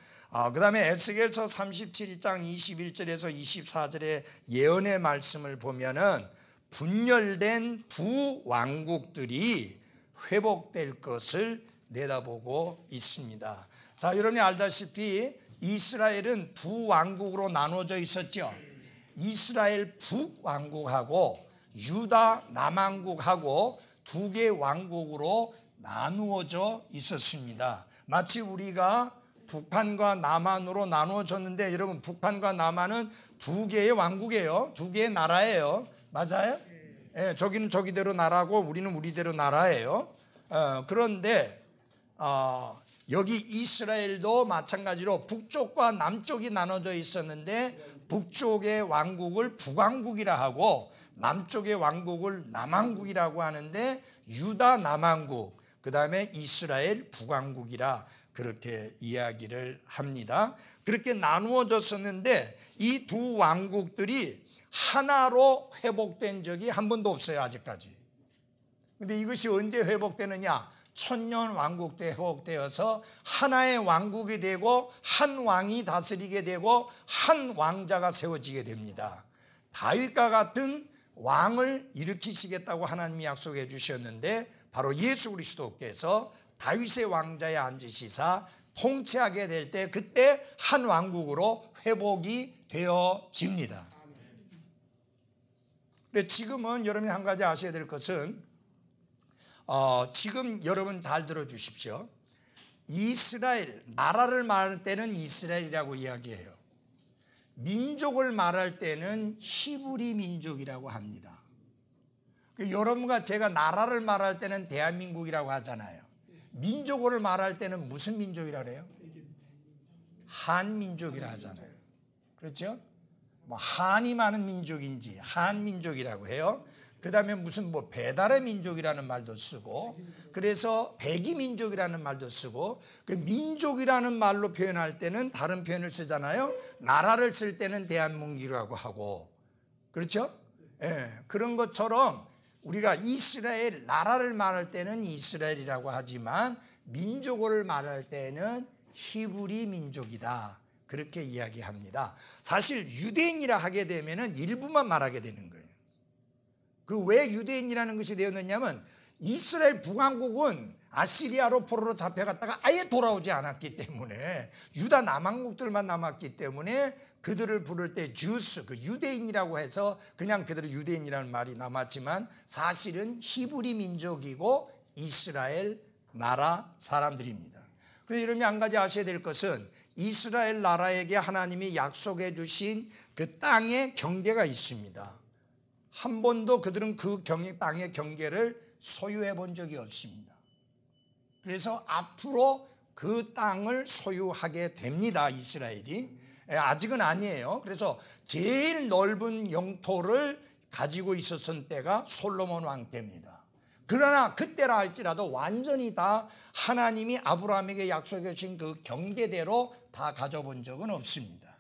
그 다음에 에스겔서 37장 21절에서 24절의 예언의 말씀을 보면은 분열된 두 왕국들이 회복될 것을 내다보고 있습니다. 자, 여러분이 알다시피 이스라엘은 두 왕국으로 나눠져 있었죠. 이스라엘 북왕국하고 유다 남왕국하고 두 개의 왕국으로 나누어져 있었습니다. 마치 우리가 북한과 남한으로 나누어졌는데, 여러분 북한과 남한은 두 개의 왕국이에요. 두 개의 나라예요. 맞아요? 예, 저기는 저기대로 나라고 우리는 우리대로 나라예요. 그런데 여기 이스라엘도 마찬가지로 북쪽과 남쪽이 나눠져 있었는데 북쪽의 왕국을 북왕국이라 하고 남쪽의 왕국을 남왕국이라고 하는데 유다 남왕국, 그 다음에 이스라엘 북왕국이라 그렇게 이야기를 합니다. 그렇게 나누어졌었는데 이 두 왕국들이 하나로 회복된 적이 한 번도 없어요, 아직까지. 근데 이것이 언제 회복되느냐? 천년 왕국 때 회복되어서 하나의 왕국이 되고 한 왕이 다스리게 되고 한 왕자가 세워지게 됩니다. 다윗과 같은 왕을 일으키시겠다고 하나님이 약속해 주셨는데, 바로 예수 그리스도께서 다윗의 왕자에 앉으시사 통치하게 될 때 그때 한 왕국으로 회복이 되어집니다. 그런데 지금은 여러분이 한 가지 아셔야 될 것은, 지금 여러분 잘 들어주십시오. 이스라엘, 나라를 말할 때는 이스라엘이라고 이야기해요. 민족을 말할 때는 히브리 민족이라고 합니다. 여러분과 제가 나라를 말할 때는 대한민국이라고 하잖아요. 민족어를 말할 때는 무슨 민족이라 그래요? 한민족이라 하잖아요. 그렇죠? 뭐 한이 많은 민족인지 한민족이라고 해요. 그 다음에 무슨 뭐 배달의 민족이라는 말도 쓰고, 그래서 백이민족이라는 말도 쓰고, 그 민족이라는 말로 표현할 때는 다른 표현을 쓰잖아요. 나라를 쓸 때는 대한민국이라고 하고, 그렇죠? 예, 그런 것처럼 우리가 이스라엘 나라를 말할 때는 이스라엘이라고 하지만 민족을 말할 때는 히브리 민족이다, 그렇게 이야기합니다. 사실 유대인이라 하게 되면은 일부만 말하게 되는 거예요. 그 왜 유대인이라는 것이 되었느냐면 이스라엘 북왕국은 아시리아로 포로로 잡혀갔다가 아예 돌아오지 않았기 때문에, 유다 남왕국들만 남았기 때문에 그들을 부를 때 주스, 그 유대인이라고 해서 그냥 그들은 유대인이라는 말이 남았지만 사실은 히브리 민족이고 이스라엘 나라 사람들입니다. 그래서 여러분이 한 가지 아셔야 될 것은 이스라엘 나라에게 하나님이 약속해 주신 그 땅의 경계가 있습니다. 한 번도 그들은 그 땅의 경계를 소유해 본 적이 없습니다. 그래서 앞으로 그 땅을 소유하게 됩니다, 이스라엘이. 아직은 아니에요. 그래서 제일 넓은 영토를 가지고 있었던 때가 솔로몬 왕 때입니다. 그러나 그때라 할지라도 완전히 다 하나님이 아브라함에게 약속해 주신 그 경계대로 다 가져본 적은 없습니다.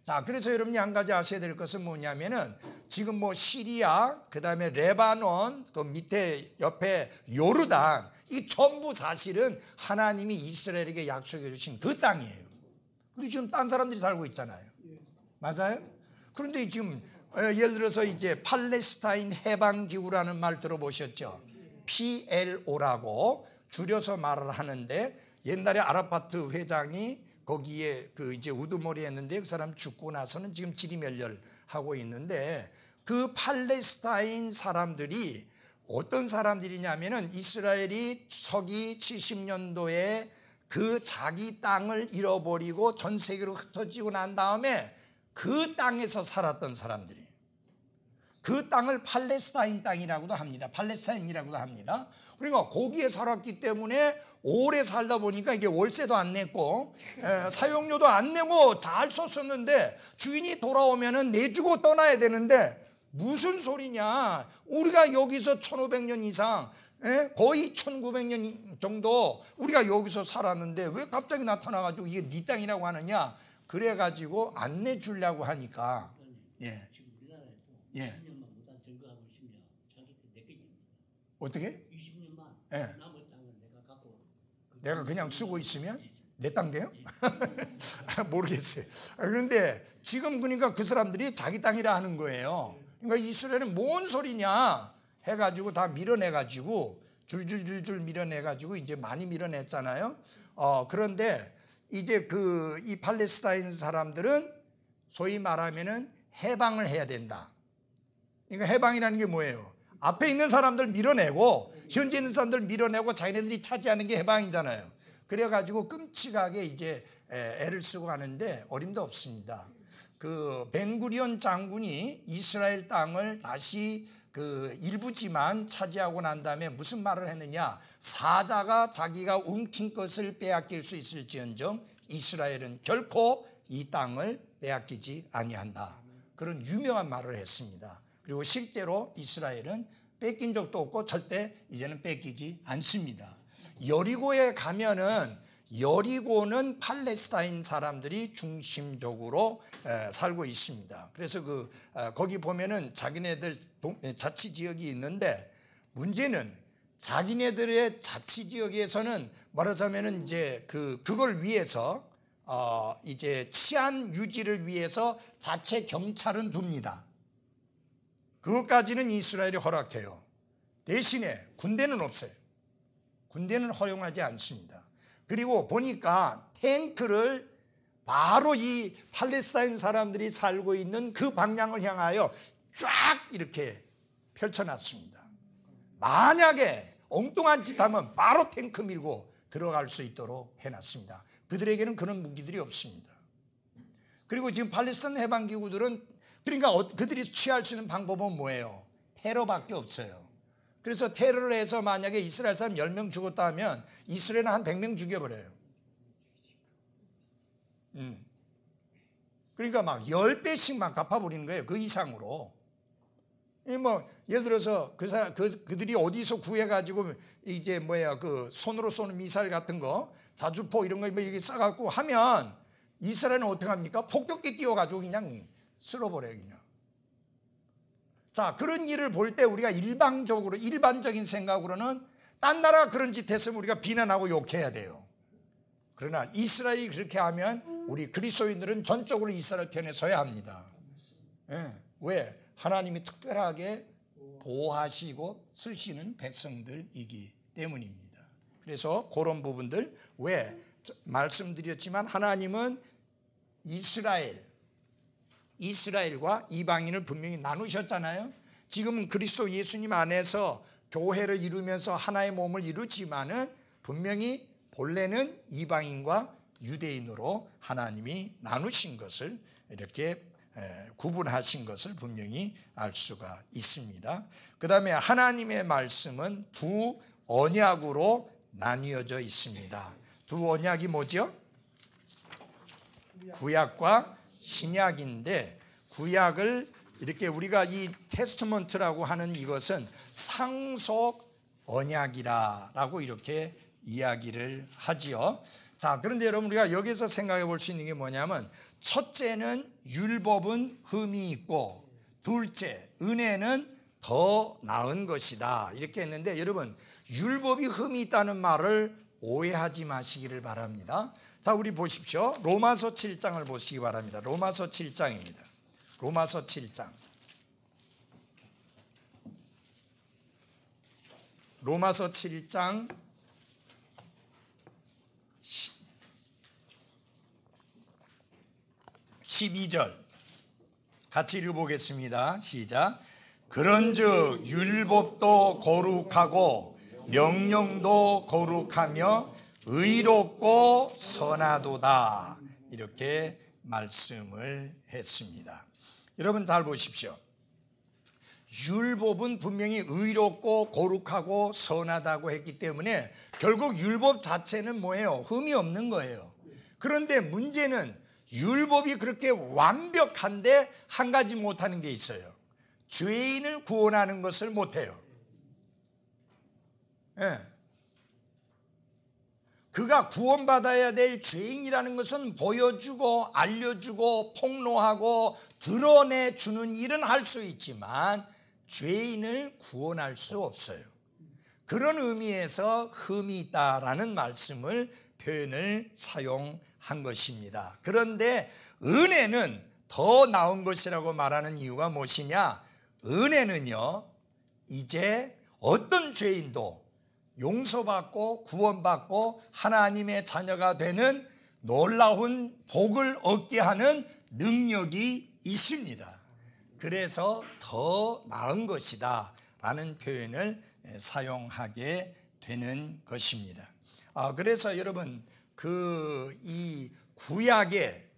자, 그래서 여러분이 한 가지 아셔야 될 것은 뭐냐면은 지금 뭐 시리아, 그 다음에 레바논, 또 밑에 옆에 요르단, 이 전부 사실은 하나님이 이스라엘에게 약속해 주신 그 땅이에요. 우리 지금 딴 사람들이 살고 있잖아요. 맞아요? 그런데 지금 예를 들어서 이제 팔레스타인 해방기구라는 말 들어보셨죠? PLO라고 줄여서 말을 하는데, 옛날에 아라파트 회장이 거기에 그 이제 우두머리 했는데 그 사람 죽고 나서는 지금 지리멸렬하고 있는데, 그 팔레스타인 사람들이 어떤 사람들이냐면은 이스라엘이 서기 70년도에 그 자기 땅을 잃어버리고 전 세계로 흩어지고 난 다음에 그 땅에서 살았던 사람들이에요. 그 땅을 팔레스타인 땅이라고도 합니다. 팔레스타인이라고도 합니다. 그러니까 거기에 살았기 때문에 오래 살다 보니까 이게 월세도 안 냈고 사용료도 안 내고 잘 썼었는데, 주인이 돌아오면은 내주고 떠나야 되는데 무슨 소리냐, 우리가 여기서 1500년 이상, 거의 1900년 정도 우리가 여기서 살았는데 왜 갑자기 나타나가지고 이게 네 땅이라고 하느냐, 그래가지고 안 내주려고 하니까. 예. 지금 우리나라에도 예. 20년만 무단 증거하고 있으면 자식들 내게 어떻게? 20년만 예. 남의 땅을 내가 갖고 내가 그냥 쓰고 있으면 내 땅 돼요? 모르겠어요. 그런데 지금 그러니까 그 사람들이 자기 땅이라 하는 거예요. 그러니까 이스라엘은 뭔 소리냐 해가지고 다 밀어내가지고 줄줄줄줄 밀어내가지고 이제 많이 밀어냈잖아요. 그런데 이제 이 팔레스타인 사람들은 소위 말하면은 해방을 해야 된다. 그러니까 해방이라는 게 뭐예요? 앞에 있는 사람들 밀어내고 현재 있는 사람들 밀어내고 자기네들이 차지하는 게 해방이잖아요. 그래가지고 끔찍하게 이제 애를 쓰고 가는데 어림도 없습니다. 그 벤구리온 장군이 이스라엘 땅을 다시 그 일부지만 차지하고 난 다음에 무슨 말을 했느냐, 사자가 자기가 움킨 것을 빼앗길 수 있을지언정 이스라엘은 결코 이 땅을 빼앗기지 아니한다, 그런 유명한 말을 했습니다. 그리고 실제로 이스라엘은 뺏긴 적도 없고 절대 이제는 뺏기지 않습니다. 여리고에 가면은, 여리고는 팔레스타인 사람들이 중심적으로 살고 있습니다. 그래서 거기 보면은 자기네들 자치지역이 있는데, 문제는 자기네들의 자치지역에서는 말하자면은 이제 그걸 위해서 이제 치안 유지를 위해서 자체 경찰은 둡니다. 그것까지는 이스라엘이 허락해요. 대신에 군대는 없어요. 군대는 허용하지 않습니다. 그리고 보니까 탱크를 바로 이 팔레스타인 사람들이 살고 있는 그 방향을 향하여 쫙 이렇게 펼쳐놨습니다. 만약에 엉뚱한 짓 하면 바로 탱크 밀고 들어갈 수 있도록 해놨습니다. 그들에게는 그런 무기들이 없습니다. 그리고 지금 팔레스타인 해방기구들은, 그러니까 그들이 취할 수 있는 방법은 뭐예요? 테러밖에 없어요. 그래서 테러를 해서 만약에 이스라엘 사람 10명 죽었다 하면 이스라엘은 한 100명 죽여버려요. 그러니까 막 10배씩만 갚아버리는 거예요. 그 이상으로. 뭐 예를 들어서 그들이 어디서 구해가지고 이제 그 손으로 쏘는 미사일 같은 거, 자주포 이런 거 이렇게 싸갖고 하면 이스라엘은 어떻게 합니까? 폭격기 띄워가지고 그냥 쓸어버려요, 그냥. 자, 그런 일을 볼 때 우리가 일반적인 생각으로는 딴 나라가 그런 짓 했으면 우리가 비난하고 욕해야 돼요. 그러나 이스라엘이 그렇게 하면 우리 그리스도인들은 전적으로 이스라엘 편에 서야 합니다. 예. 왜? 하나님이 특별하게 보호하시고 쓰시는 백성들이기 때문입니다. 그래서 그런 부분들, 왜? 말씀드렸지만 하나님은 이스라엘과 이방인을 분명히 나누셨잖아요. 지금은 그리스도 예수님 안에서 교회를 이루면서 하나의 몸을 이루지만은 분명히 본래는 이방인과 유대인으로 하나님이 나누신 것을 이렇게 구분하신 것을 분명히 알 수가 있습니다. 그 다음에 하나님의 말씀은 두 언약으로 나뉘어져 있습니다. 두 언약이 뭐죠? 구약과 신약인데, 구약을 이렇게 우리가 이 테스트먼트라고 하는 이것은 상속 언약이라고 이렇게 이야기를 하지요. 자, 그런데 여러분 우리가 여기서 생각해 볼 수 있는 게 뭐냐면, 첫째는 율법은 흠이 있고, 둘째 은혜는 더 나은 것이다, 이렇게 했는데, 여러분 율법이 흠이 있다는 말을 오해하지 마시기를 바랍니다. 자, 우리 보십시오. 로마서 7장을 보시기 바랍니다. 로마서 7장입니다. 로마서 7장. 로마서 7장 12절 같이 읽어보겠습니다. 시작. 그런즉 율법도 거룩하고 명령도 거룩하며 의롭고 선하도다, 이렇게 말씀을 했습니다. 여러분 잘 보십시오. 율법은 분명히 의롭고 거룩하고 선하다고 했기 때문에 결국 율법 자체는 뭐예요? 흠이 없는 거예요. 그런데 문제는 율법이 그렇게 완벽한데 한 가지 못하는 게 있어요. 죄인을 구원하는 것을 못해요. 예. 그가 구원받아야 될 죄인이라는 것은 보여주고 알려주고 폭로하고 드러내주는 일은 할 수 있지만 죄인을 구원할 수 없어요. 그런 의미에서 흠이 있다라는 표현을 사용한 것입니다. 그런데 은혜는 더 나은 것이라고 말하는 이유가 무엇이냐? 은혜는요, 이제 어떤 죄인도 용서받고 구원받고 하나님의 자녀가 되는 놀라운 복을 얻게 하는 능력이 있습니다. 그래서 더 나은 것이다 라는 표현을 사용하게 되는 것입니다. 그래서 여러분 이 구약에,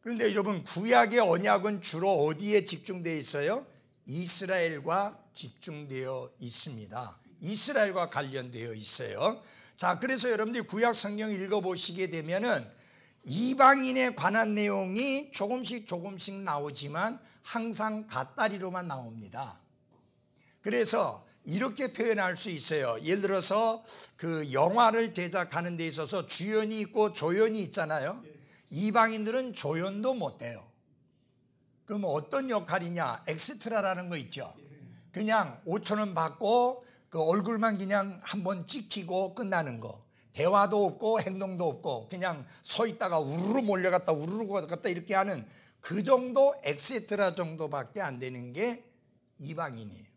그런데 여러분 구약의 언약은 주로 어디에 집중되어 있어요? 이스라엘과 집중되어 있습니다. 이스라엘과 관련되어 있어요. 자, 그래서 여러분들이 구약 성경 읽어보시게 되면은 이방인에 관한 내용이 조금씩 나오지만 항상 갓다리로만 나옵니다. 그래서 이렇게 표현할 수 있어요. 예를 들어서 그 영화를 제작하는 데 있어서 주연이 있고 조연이 있잖아요. 이방인들은 조연도 못 돼요. 그럼 어떤 역할이냐? 엑스트라라는 거 있죠. 그냥 5,000원 받고 그 얼굴만 그냥 한번 찍히고 끝나는 거. 대화도 없고 행동도 없고 그냥 서 있다가 우르르 몰려갔다 우르르 갔다 이렇게 하는 그 정도 엑스트라 정도밖에 안 되는 게 이방인이에요.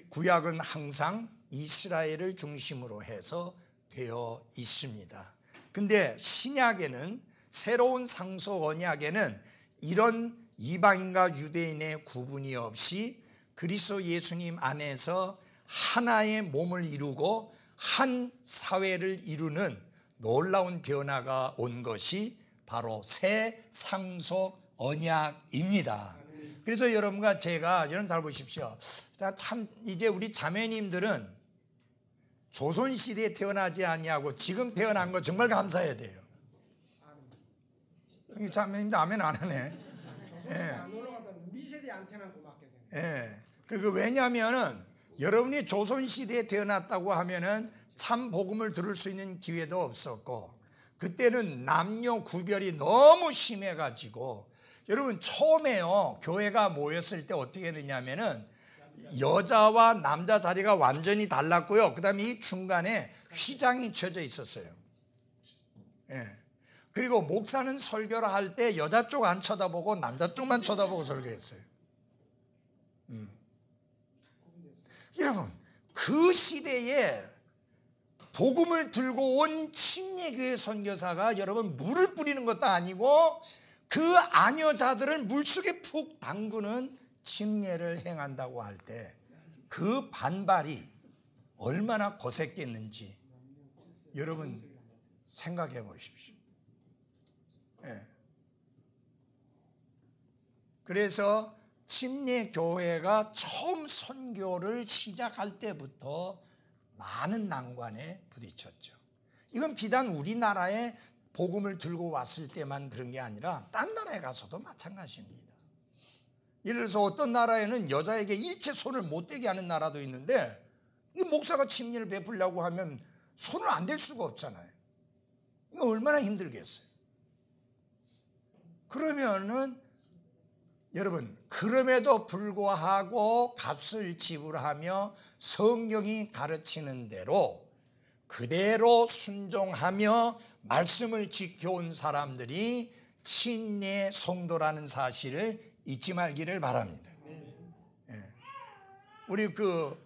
구약은 항상 이스라엘을 중심으로 해서 되어 있습니다. 근데 신약에는, 새로운 상속 언약에는 이런 이방인과 유대인의 구분이 없이 그리스도 예수님 안에서 하나의 몸을 이루고 한 사회를 이루는 놀라운 변화가 온 것이 바로 새 상속 언약입니다. 그래서 여러분과 제가 여러분 잘 보십시오. 참 이제 우리 자매님들은 조선시대에 태어나지 아니하고 지금 태어난 거 정말 감사해야 돼요. 이 자매님도 아멘 안 하네. 안 올라가다 우리 세대 안테나고 맞게 되네. 예. 그리고 왜냐하면은 여러분이 조선시대에 태어났다고 하면은 참 복음을 들을 수 있는 기회도 없었고, 그때는 남녀 구별이 너무 심해가지고, 여러분 처음에요 교회가 모였을 때 어떻게 했느냐면은 여자와 남자 자리가 완전히 달랐고요. 그 다음에 이 중간에 휘장이 쳐져 있었어요. 예. 그리고 목사는 설교를 할 때 여자 쪽 안 쳐다보고 남자 쪽만 쳐다보고 설교했어요. 여러분 그 시대에 복음을 들고 온 침례교회 선교사가 여러분 물을 뿌리는 것도 아니고 그 아녀자들을 물속에 푹 담그는 침례를 행한다고 할 때 그 반발이 얼마나 거셌겠는지 여러분 생각해 보십시오. 예. 그래서 침례교회가 처음 선교를 시작할 때부터 많은 난관에 부딪혔죠. 이건 비단 우리나라에 복음을 들고 왔을 때만 그런 게 아니라 딴 나라에 가서도 마찬가지입니다. 예를 들어서 어떤 나라에는 여자에게 일체 손을 못 대게 하는 나라도 있는데 이 목사가 침례를 베풀려고 하면 손을 안 댈 수가 없잖아요. 이거 얼마나 힘들겠어요. 그러면은 여러분 그럼에도 불구하고 값을 지불하며 성경이 가르치는 대로 그대로 순종하며 말씀을 지켜온 사람들이 침례 성도라는 사실을 잊지 말기를 바랍니다. 예. 우리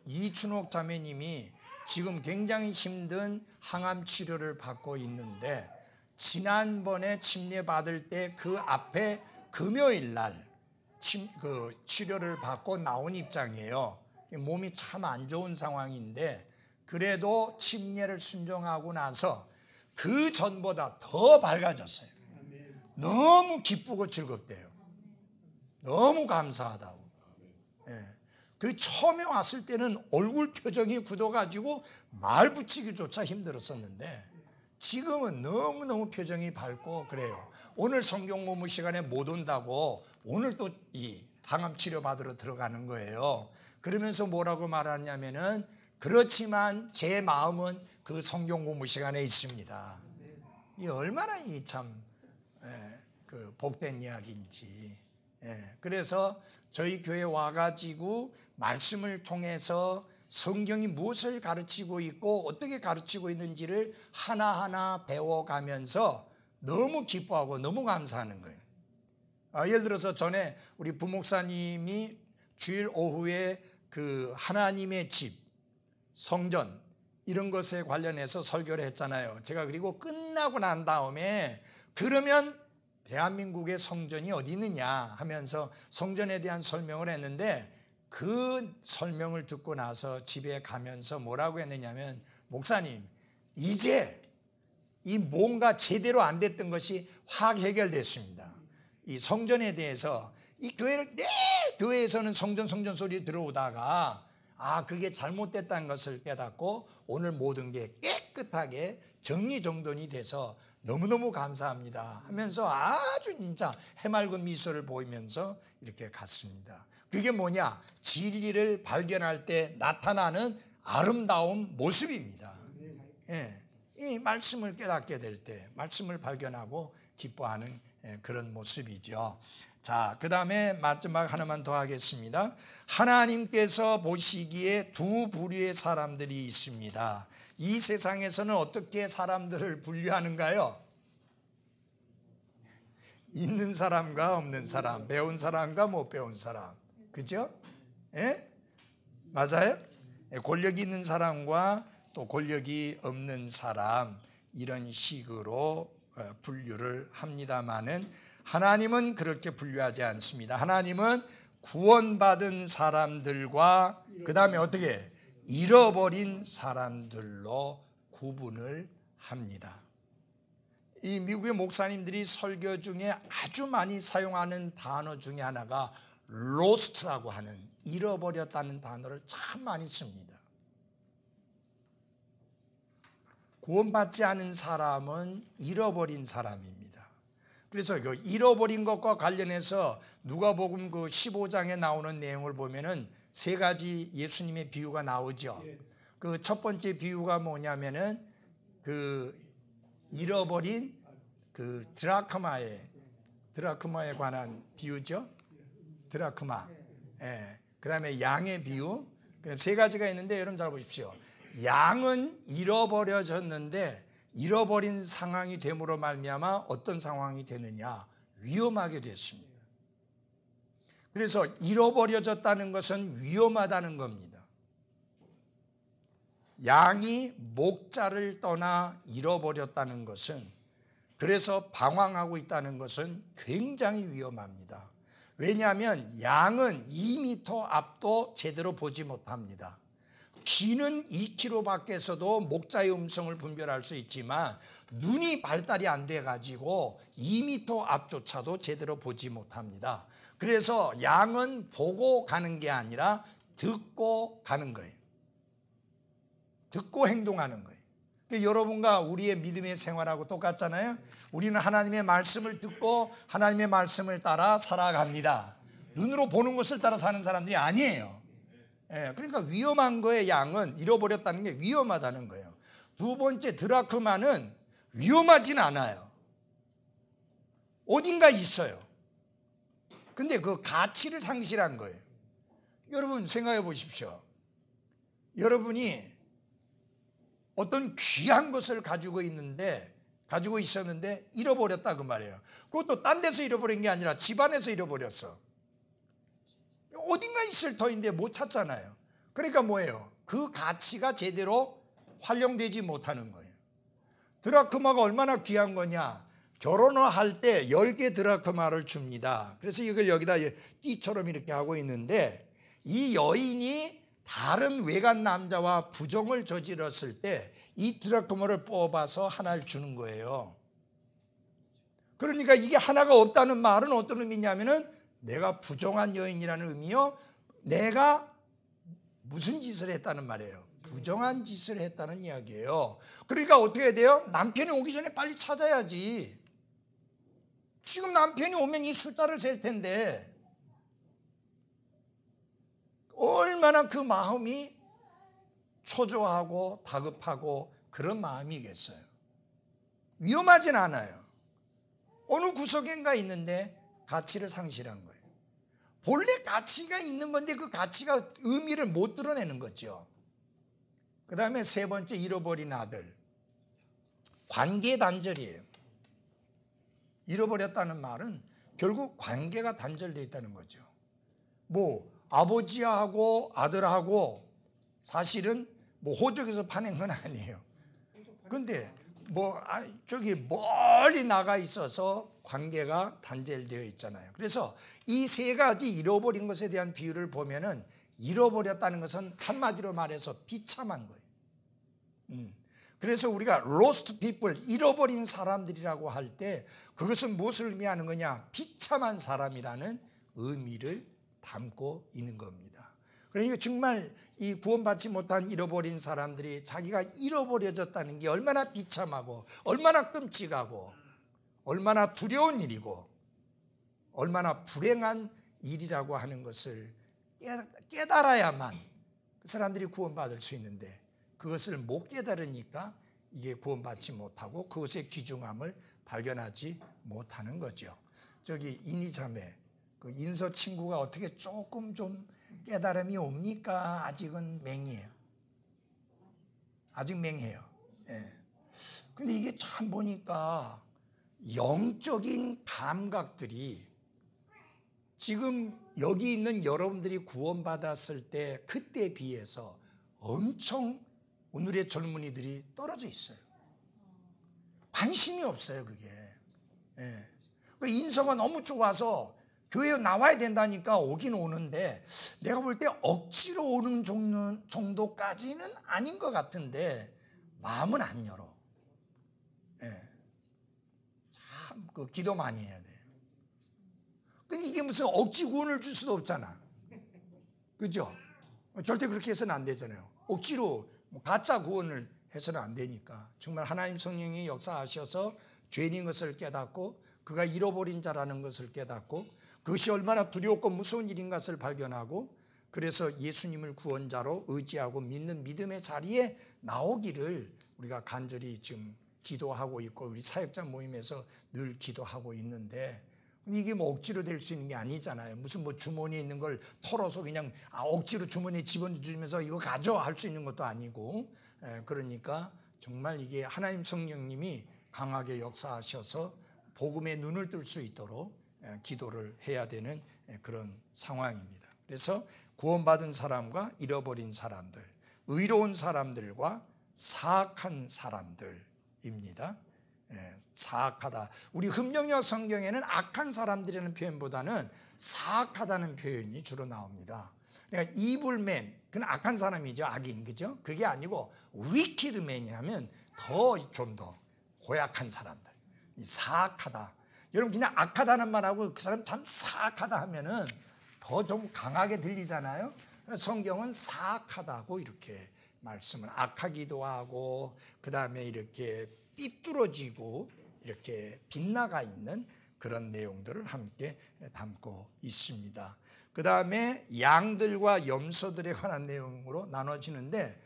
이춘옥 자매님이 지금 굉장히 힘든 항암 치료를 받고 있는데 지난번에 침례 받을 때 그 앞에 금요일 날 치료를 받고 나온 입장이에요. 몸이 참 안 좋은 상황인데 그래도 침례를 순종하고 나서 그 전보다 더 밝아졌어요. 너무 기쁘고 즐겁대요. 너무 감사하다고. 예. 그 처음에 왔을 때는 얼굴 표정이 굳어가지고 말 붙이기조차 힘들었었는데 지금은 너무너무 표정이 밝고 그래요. 오늘 성경 공부 시간에 못 온다고 오늘 또 이 항암 치료 받으러 들어가는 거예요. 그러면서 뭐라고 말하냐면은 그렇지만 제 마음은 그 성경 공부 시간에 있습니다. 이 얼마나 이 참 복된 이야기인지. 그래서 저희 교회 와가지고 말씀을 통해서 성경이 무엇을 가르치고 있고 어떻게 가르치고 있는지를 하나하나 배워가면서 너무 기뻐하고 너무 감사하는 거예요. 예를 들어서 전에 우리 부목사님이 주일 오후에 그 하나님의 집, 성전 이런 것에 관련해서 설교를 했잖아요. 제가 그리고 끝나고 난 다음에 그러면 대한민국의 성전이 어디 있느냐 하면서 성전에 대한 설명을 했는데 그 설명을 듣고 나서 집에 가면서 뭐라고 했느냐면 목사님 이제 이 뭔가 제대로 안 됐던 것이 확 해결됐습니다. 이 성전에 대해서 이 교회에서는 성전 소리 들어오다가 그게 잘못됐다는 것을 깨닫고 오늘 모든 게 깨끗하게 정리정돈이 돼서 너무너무 감사합니다 하면서 아주 진짜 해맑은 미소를 보이면서 이렇게 갔습니다. 그게 뭐냐? 진리를 발견할 때 나타나는 아름다운 모습입니다. 예. 이 말씀을 깨닫게 될 때 말씀을 발견하고 기뻐하는 그런 모습이죠. 자, 그 다음에 마지막 하나만 더 하겠습니다. 하나님께서 보시기에 두 부류의 사람들이 있습니다. 이 세상에서는 어떻게 사람들을 분류하는가요? 있는 사람과 없는 사람, 배운 사람과 못 배운 사람, 그죠? 예? 맞아요? 권력이 있는 사람과 또 권력이 없는 사람 이런 식으로 분류를 합니다마는 하나님은 그렇게 분류하지 않습니다. 하나님은 구원받은 사람들과 그 다음에 어떻게 잃어버린 사람들로 구분을 합니다. 이 미국의 목사님들이 설교 중에 아주 많이 사용하는 단어 중에 하나가 lost라고 하는 잃어버렸다는 단어를 참 많이 씁니다. 구원받지 않은 사람은 잃어버린 사람입니다. 그래서 그 잃어버린 것과 관련해서 누가복음 그 15장에 나오는 내용을 보면은 세 가지 예수님의 비유가 나오죠. 그 첫 번째 비유가 뭐냐면은 그 잃어버린 그 드라크마에 관한 비유죠. 드라크마. 예. 그다음에 양의 비유. 세 가지가 있는데 여러분 잘 보십시오. 양은 잃어버려졌는데 잃어버린 상황이 됨으로 말미암아 어떤 상황이 되느냐? 위험하게 됐습니다. 그래서 잃어버려졌다는 것은 위험하다는 겁니다. 양이 목자를 떠나 잃어버렸다는 것은, 그래서 방황하고 있다는 것은 굉장히 위험합니다. 왜냐하면 양은 2m 앞도 제대로 보지 못합니다. 귀는 2km 밖에서도 목자의 음성을 분별할 수 있지만 눈이 발달이 안 돼가지고 2m 앞조차도 제대로 보지 못합니다. 그래서 양은 보고 가는 게 아니라 듣고 가는 거예요. 듣고 행동하는 거예요. 여러분과 우리의 믿음의 생활하고 똑같잖아요. 우리는 하나님의 말씀을 듣고 하나님의 말씀을 따라 살아갑니다. 눈으로 보는 것을 따라 사는 사람들이 아니에요. 예, 그러니까 위험한 거예요. 양은 잃어버렸다는 게 위험하다는 거예요. 두 번째, 드라크마는 위험하진 않아요. 어딘가 있어요. 근데 그 가치를 상실한 거예요. 여러분 생각해 보십시오. 여러분이 어떤 귀한 것을 가지고 있었는데 잃어버렸다 그 말이에요. 그것도 딴 데서 잃어버린 게 아니라 집안에서 잃어버렸어. 어딘가 있을 터인데 못 찾잖아요. 그러니까 뭐예요? 그 가치가 제대로 활용되지 못하는 거예요. 드라크마가 얼마나 귀한 거냐? 결혼을 할 때 10개 드라크마를 줍니다. 그래서 이걸 여기다 띠처럼 이렇게 하고 있는데, 이 여인이 다른 외간 남자와 부정을 저질렀을 때 이 드라크마를 뽑아서 하나를 주는 거예요. 그러니까 이게 하나가 없다는 말은 어떤 의미냐면은 내가 부정한 여인이라는 의미요. 내가 무슨 짓을 했다는 말이에요. 부정한 짓을 했다는 이야기예요. 그러니까 어떻게 해야 돼요? 남편이 오기 전에 빨리 찾아야지. 지금 남편이 오면 이 숫자를 셀 텐데 얼마나 그 마음이 초조하고 다급하고 그런 마음이겠어요. 위험하진 않아요. 어느 구석인가 있는데 가치를 상실한 거예요. 본래 가치가 있는 건데 그 가치가 의미를 못 드러내는 거죠. 그 다음에 세 번째, 잃어버린 아들. 관계 단절이에요. 잃어버렸다는 말은 결국 관계가 단절되어 있다는 거죠. 뭐 아버지하고 아들하고 사실은 뭐 호적에서 파낸 건 아니에요. 그런데 뭐 저기 멀리 나가 있어서 관계가 단절되어 있잖아요. 그래서 이 세 가지 잃어버린 것에 대한 비유를 보면은 잃어버렸다는 것은 한마디로 말해서 비참한 거예요. 그래서 우리가 lost people, 잃어버린 사람들이라고 할 때 그것은 무엇을 의미하는 거냐? 비참한 사람이라는 의미를 담고 있는 겁니다. 그러니까 정말 이 구원받지 못한 잃어버린 사람들이 자기가 잃어버려졌다는 게 얼마나 비참하고 얼마나 끔찍하고 얼마나 두려운 일이고 얼마나 불행한 일이라고 하는 것을 깨달아야만 그 사람들이 구원받을 수 있는데, 그것을 못 깨달으니까 이게 구원받지 못하고 그것의 귀중함을 발견하지 못하는 거죠. 저기 인이자매, 그 인서 친구가 어떻게 조금 좀 깨달음이 옵니까? 아직은 맹이에요. 아직 맹해요. 예. 근데 이게 참 보니까 영적인 감각들이 지금 여기 있는 여러분들이 구원받았을 때 그때에 비해서 엄청 오늘의 젊은이들이 떨어져 있어요. 관심이 없어요, 그게. 예. 인서가 너무 좋아서 교회에 나와야 된다니까 오긴 오는데 내가 볼 때 억지로 오는 정도까지는 아닌 것 같은데 마음은 안 열어. 예. 참 그 기도 많이 해야 돼요. 근데 이게 무슨 억지 구원을 줄 수도 없잖아. 그죠? 절대 그렇게 해서는 안 되잖아요. 억지로 가짜 구원을 해서는 안 되니까. 정말 하나님 성령이 역사하셔서 죄인인 것을 깨닫고 그가 잃어버린 자라는 것을 깨닫고 그것이 얼마나 두렵고 무서운 일인 것을 발견하고 그래서 예수님을 구원자로 의지하고 믿는 믿음의 자리에 나오기를 우리가 간절히 지금 기도하고 있고 우리 사역자 모임에서 늘 기도하고 있는데 이게 뭐 억지로 될 수 있는 게 아니잖아요. 무슨 뭐 주머니에 있는 걸 털어서 그냥 억지로 주머니에 집어넣으면서 이거 가져 할 수 있는 것도 아니고 그러니까 정말 이게 하나님 성령님이 강하게 역사하셔서 복음의 눈을 뜰 수 있도록 기도를 해야 되는 그런 상황입니다. 그래서 구원받은 사람과 잃어버린 사람들, 의로운 사람들과 사악한 사람들입니다. 사악하다. 우리 흠령역 성경에는 악한 사람들이라는 표현보다는 사악하다는 표현이 주로 나옵니다. 그러니까 이불맨, 그건 악한 사람이죠. 악인, 그죠? 그게 아니고 위키드맨이라면 좀 더 고약한 사람들. 사악하다. 여러분 그냥 악하다는 말하고 그 사람 참 사악하다 하면은 더 좀 강하게 들리잖아요. 성경은 사악하다고 이렇게 말씀을 악하기도 하고 그 다음에 이렇게 삐뚤어지고 이렇게 빗나가 있는 그런 내용들을 함께 담고 있습니다. 그 다음에 양들과 염소들에 관한 내용으로 나눠지는데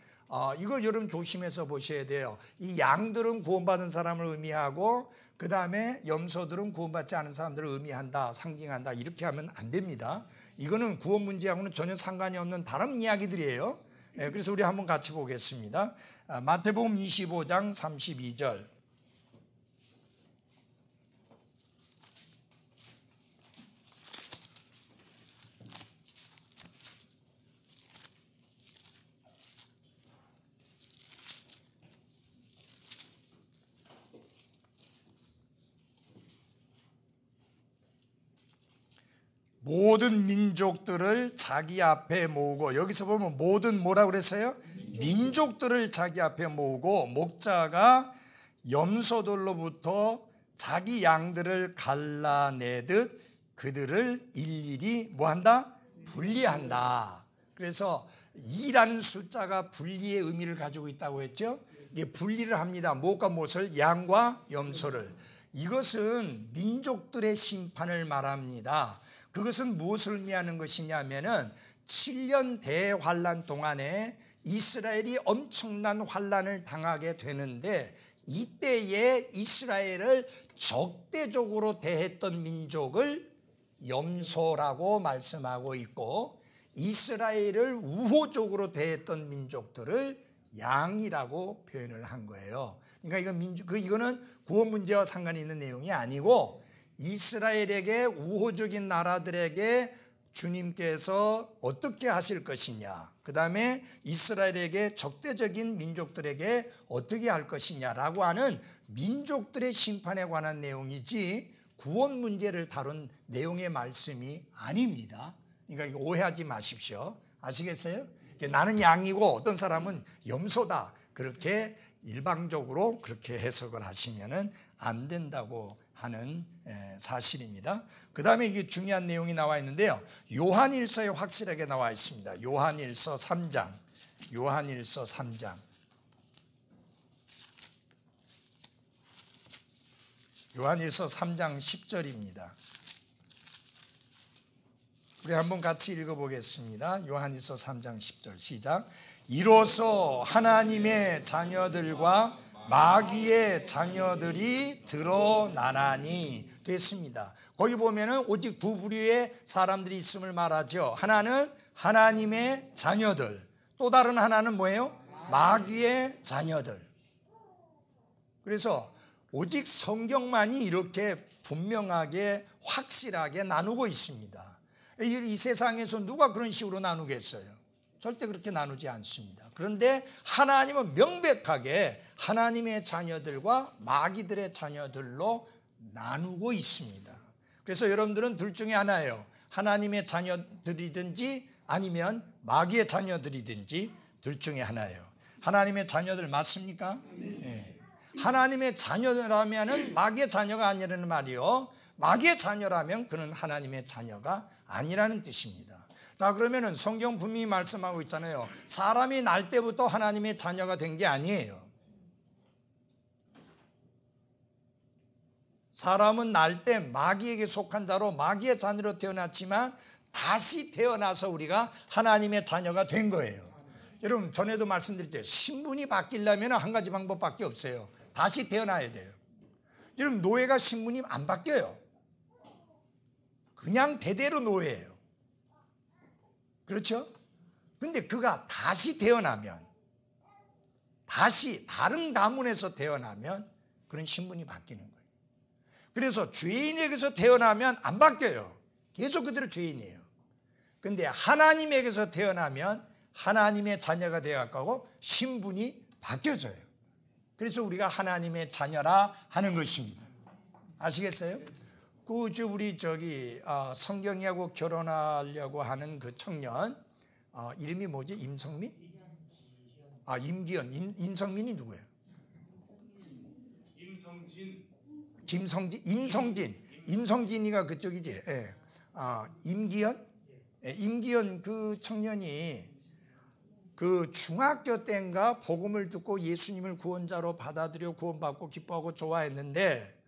이거 여러분 조심해서 보셔야 돼요. 이 양들은 구원받은 사람을 의미하고 그 다음에 염소들은 구원받지 않은 사람들을 의미한다, 상징한다 이렇게 하면 안 됩니다. 이거는 구원 문제하고는 전혀 상관이 없는 다른 이야기들이에요. 그래서 우리 한번 같이 보겠습니다. 마태복음 25장 32절. 모든 민족들을 자기 앞에 모으고, 여기서 보면 모든 뭐라고 그랬어요? 민족들을 자기 앞에 모으고 목자가 염소들로부터 자기 양들을 갈라내듯 그들을 일일이 뭐한다? 분리한다. 그래서 2라는 숫자가 분리의 의미를 가지고 있다고 했죠. 이게 분리를 합니다. 무엇과 무엇을? 양과 염소를. 이것은 민족들의 심판을 말합니다. 그것은 무엇을 의미하는 것이냐면은 7년 대환란 동안에 이스라엘이 엄청난 환란을 당하게 되는데 이때에 이스라엘을 적대적으로 대했던 민족을 염소라고 말씀하고 있고 이스라엘을 우호적으로 대했던 민족들을 양이라고 표현을 한 거예요. 그러니까 이거는 구원 문제와 상관이 있는 내용이 아니고 이스라엘에게 우호적인 나라들에게 주님께서 어떻게 하실 것이냐, 그 다음에 이스라엘에게 적대적인 민족들에게 어떻게 할 것이냐라고 하는 민족들의 심판에 관한 내용이지 구원 문제를 다룬 내용의 말씀이 아닙니다. 그러니까 이거 오해하지 마십시오. 아시겠어요? 나는 양이고 어떤 사람은 염소다, 그렇게 일방적으로 그렇게 해석을 하시면은 안 된다고 하는 사실입니다. 그 다음에 이게 중요한 내용이 나와 있는데요. 요한일서에 확실하게 나와 있습니다. 요한일서 3장. 요한일서 3장. 요한일서 3장 10절입니다. 우리 한번 같이 읽어보겠습니다. 요한일서 3장 10절 시작. 이로써 하나님의 자녀들과 마귀의 자녀들이 드러나나니 됐습니다. 거기 보면은 오직 두 부류의 사람들이 있음을 말하죠. 하나는 하나님의 자녀들, 또 다른 하나는 뭐예요? 마귀의 자녀들. 그래서 오직 성경만이 이렇게 분명하게 확실하게 나누고 있습니다. 이 세상에서 누가 그런 식으로 나누겠어요? 절대 그렇게 나누지 않습니다. 그런데 하나님은 명백하게 하나님의 자녀들과 마귀들의 자녀들로 나누고 있습니다. 그래서 여러분들은 둘 중에 하나예요. 하나님의 자녀들이든지 아니면 마귀의 자녀들이든지 둘 중에 하나예요. 하나님의 자녀들 맞습니까? 네. 하나님의 자녀라면은 마귀의 자녀가 아니라는 말이요. 마귀의 자녀라면 그는 하나님의 자녀가 아니라는 뜻입니다. 자, 그러면은 성경 분명히 말씀하고 있잖아요. 사람이 날 때부터 하나님의 자녀가 된 게 아니에요. 사람은 날 때 마귀에게 속한 자로 마귀의 자녀로 태어났지만 다시 태어나서 우리가 하나님의 자녀가 된 거예요. 여러분, 전에도 말씀드렸죠. 신분이 바뀌려면 한 가지 방법밖에 없어요. 다시 태어나야 돼요. 여러분, 노예가 신분이 안 바뀌어요. 그냥 대대로 노예예요. 그렇죠? 근데 그가 다시 태어나면, 다시 다른 가문에서 태어나면 그런 신분이 바뀌는 거예요. 그래서 죄인에게서 태어나면 안 바뀌어요. 계속 그대로 죄인이에요. 근데 하나님에게서 태어나면 하나님의 자녀가 되어가고 신분이 바뀌어져요. 그래서 우리가 하나님의 자녀라 하는 것입니다. 아시겠어요? 우리 성경이하고 결혼하려고 하는 그 청년, 이름이 뭐지? 임성민? 임기현. 임성민이 누구예요? 임성진이가 그쪽이지. 예. 임기현? 예, 임기현 그 청년이 그 중학교 때인가 복음을 듣고 예수님을 구원자로 받아들여 구원받고 기뻐하고 좋아했는데,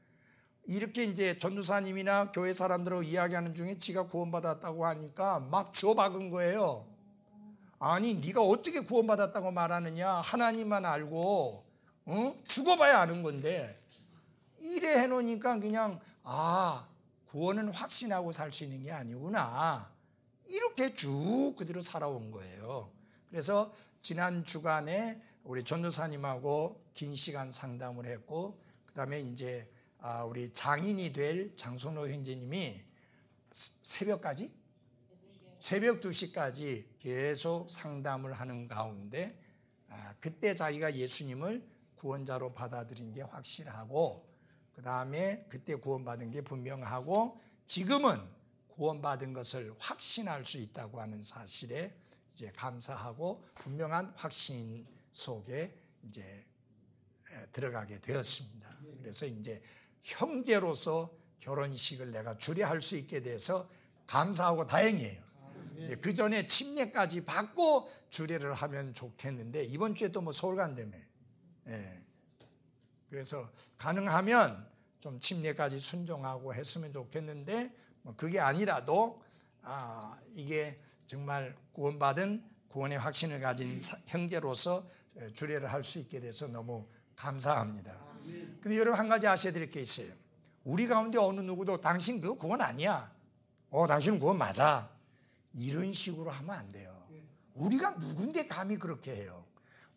이렇게 이제 전도사님이나 교회 사람들하고 이야기하는 중에 지가 구원받았다고 하니까 막 주워박은 거예요. 아니, 네가 어떻게 구원받았다고 말하느냐? 하나님만 알고 죽어봐야 아는 건데, 이래 해놓으니까 그냥 구원은 확신하고 살 수 있는 게 아니구나, 이렇게 쭉 그대로 살아온 거예요. 그래서 지난 주간에 우리 전도사님하고 긴 시간 상담을 했고, 그 다음에 이제 우리 장인이 될 장선호 형제님이 새벽 2시까지 계속 상담을 하는 가운데, 그때 자기가 예수님을 구원자로 받아들인 게 확실하고, 그 다음에 그때 구원받은 게 분명하고, 지금은 구원받은 것을 확신할 수 있다고 하는 사실에 이제 감사하고 분명한 확신 속에 이제 들어가게 되었습니다. 그래서 이제 형제로서 결혼식을 내가 주례할 수 있게 돼서 감사하고 다행이에요. 그 전에 침례까지 받고 주례를 하면 좋겠는데, 이번 주에 또 뭐 서울 간다며. 그래서 가능하면 좀 침례까지 순종하고 했으면 좋겠는데, 그게 아니라도 이게 정말 구원받은 구원의 확신을 가진 형제로서 주례를 할 수 있게 돼서 너무 감사합니다. 근데 여러분, 한 가지 아셔야 될 게 있어요. 우리 가운데 어느 누구도 당신 그거 구원 아니야, 당신은 구원 맞아, 이런 식으로 하면 안 돼요. 우리가 누군데 감히 그렇게 해요.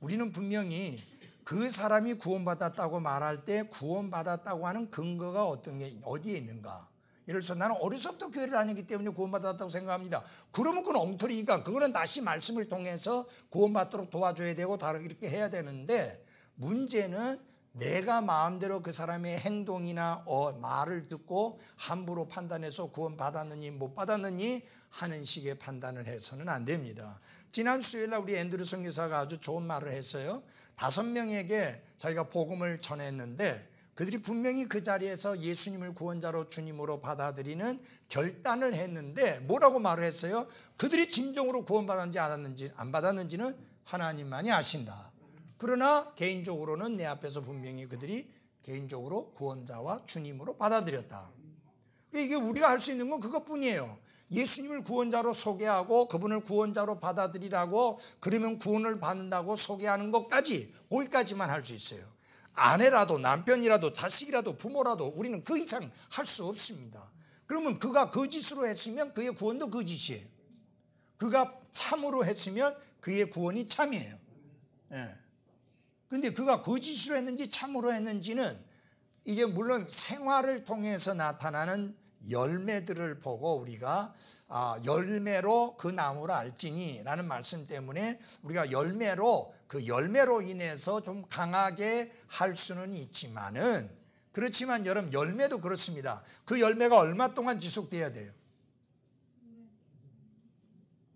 우리는 분명히 그 사람이 구원받았다고 말할 때 구원받았다고 하는 근거가 어디에 있는가. 예를 들어서 나는 어려서부터 교회를 다니기 때문에 구원받았다고 생각합니다. 그러면 그건 엉터리니까 그거는 다시 말씀을 통해서 구원받도록 도와줘야 되고 다르게 이렇게 해야 되는데, 문제는 내가 마음대로 그 사람의 행동이나 말을 듣고 함부로 판단해서 구원받았느니 못 받았느니 하는 식의 판단을 해서는 안 됩니다. 지난 수요일날 우리 앤드류 선교사가 아주 좋은 말을 했어요. 5명에게 자기가 복음을 전했는데, 그들이 분명히 그 자리에서 예수님을 구원자로 주님으로 받아들이는 결단을 했는데 뭐라고 말을 했어요? 그들이 진정으로 구원받았는지 안 받았는지는 하나님만이 아신다. 그러나 개인적으로는 내 앞에서 분명히 그들이 개인적으로 구원자와 주님으로 받아들였다. 이게 우리가 할 수 있는 건 그것뿐이에요. 예수님을 구원자로 소개하고 그분을 구원자로 받아들이라고, 그러면 구원을 받는다고 소개하는 것까지, 거기까지만 할 수 있어요. 아내라도 남편이라도 자식이라도 부모라도 우리는 그 이상 할 수 없습니다. 그러면 그가 거짓으로 했으면 그의 구원도 거짓이에요. 그가 참으로 했으면 그의 구원이 참이에요. 그런데 그가 거짓으로 했는지 참으로 했는지는 이제 물론 생활을 통해서 나타나는 열매들을 보고 우리가 열매로 그 나무를 알지니 라는 말씀 때문에 우리가 그 열매로 인해서 좀 강하게 할 수는 있지만은, 그렇지만 여러분, 열매도 그렇습니다. 그 열매가 얼마 동안 지속돼야 돼요?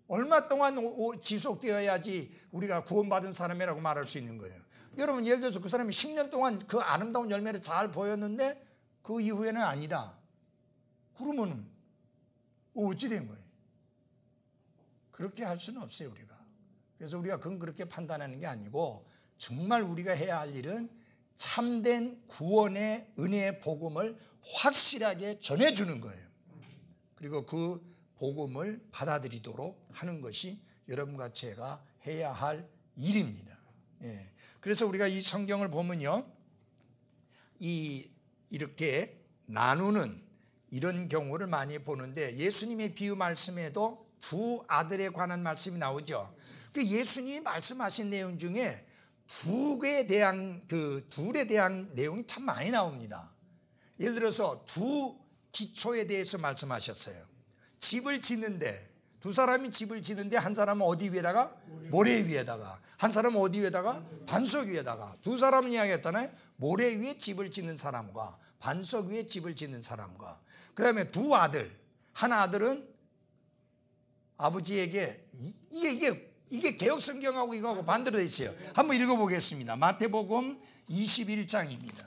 얼마 동안 지속되어야지 우리가 구원받은 사람이라고 말할 수 있는 거예요. 여러분, 예를 들어서 그 사람이 10년 동안 그 아름다운 열매를 잘 보였는데 그 이후에는 아니다. 그러면은 어찌 된 거예요? 그렇게 할 수는 없어요, 우리가. 그래서 우리가 그건 그렇게 판단하는 게 아니고 정말 우리가 해야 할 일은 참된 구원의 은혜의 복음을 확실하게 전해주는 거예요. 그리고 그 복음을 받아들이도록 하는 것이 여러분과 제가 해야 할 일입니다. 예. 그래서 우리가 이 성경을 보면요, 이렇게 나누는 이런 경우를 많이 보는데 예수님의 비유 말씀에도 두 아들에 관한 말씀이 나오죠. 그 예수님이 말씀하신 내용 중에 둘에 대한 내용이 참 많이 나옵니다. 예를 들어서 두 기초에 대해서 말씀하셨어요. 집을 짓는데 두 사람이 집을 짓는데 한 사람은 어디 위에다가? 모래 위에다가. 한 사람은 어디 위에다가? 반석 위에다가. 두 사람 이야기했잖아요. 모래 위에 집을 짓는 사람과 반석 위에 집을 짓는 사람과. 그 다음에 두 아들. 한 아들은 아버지에게 이게 개혁성경하고 이거하고 반대로 돼 있어요. 한번 읽어보겠습니다. 마태복음 21장입니다.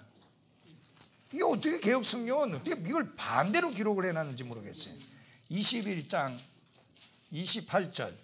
이게 어떻게 개혁성경은 어떻게 이걸 반대로 기록을 해놨는지 모르겠어요. 21장 28절.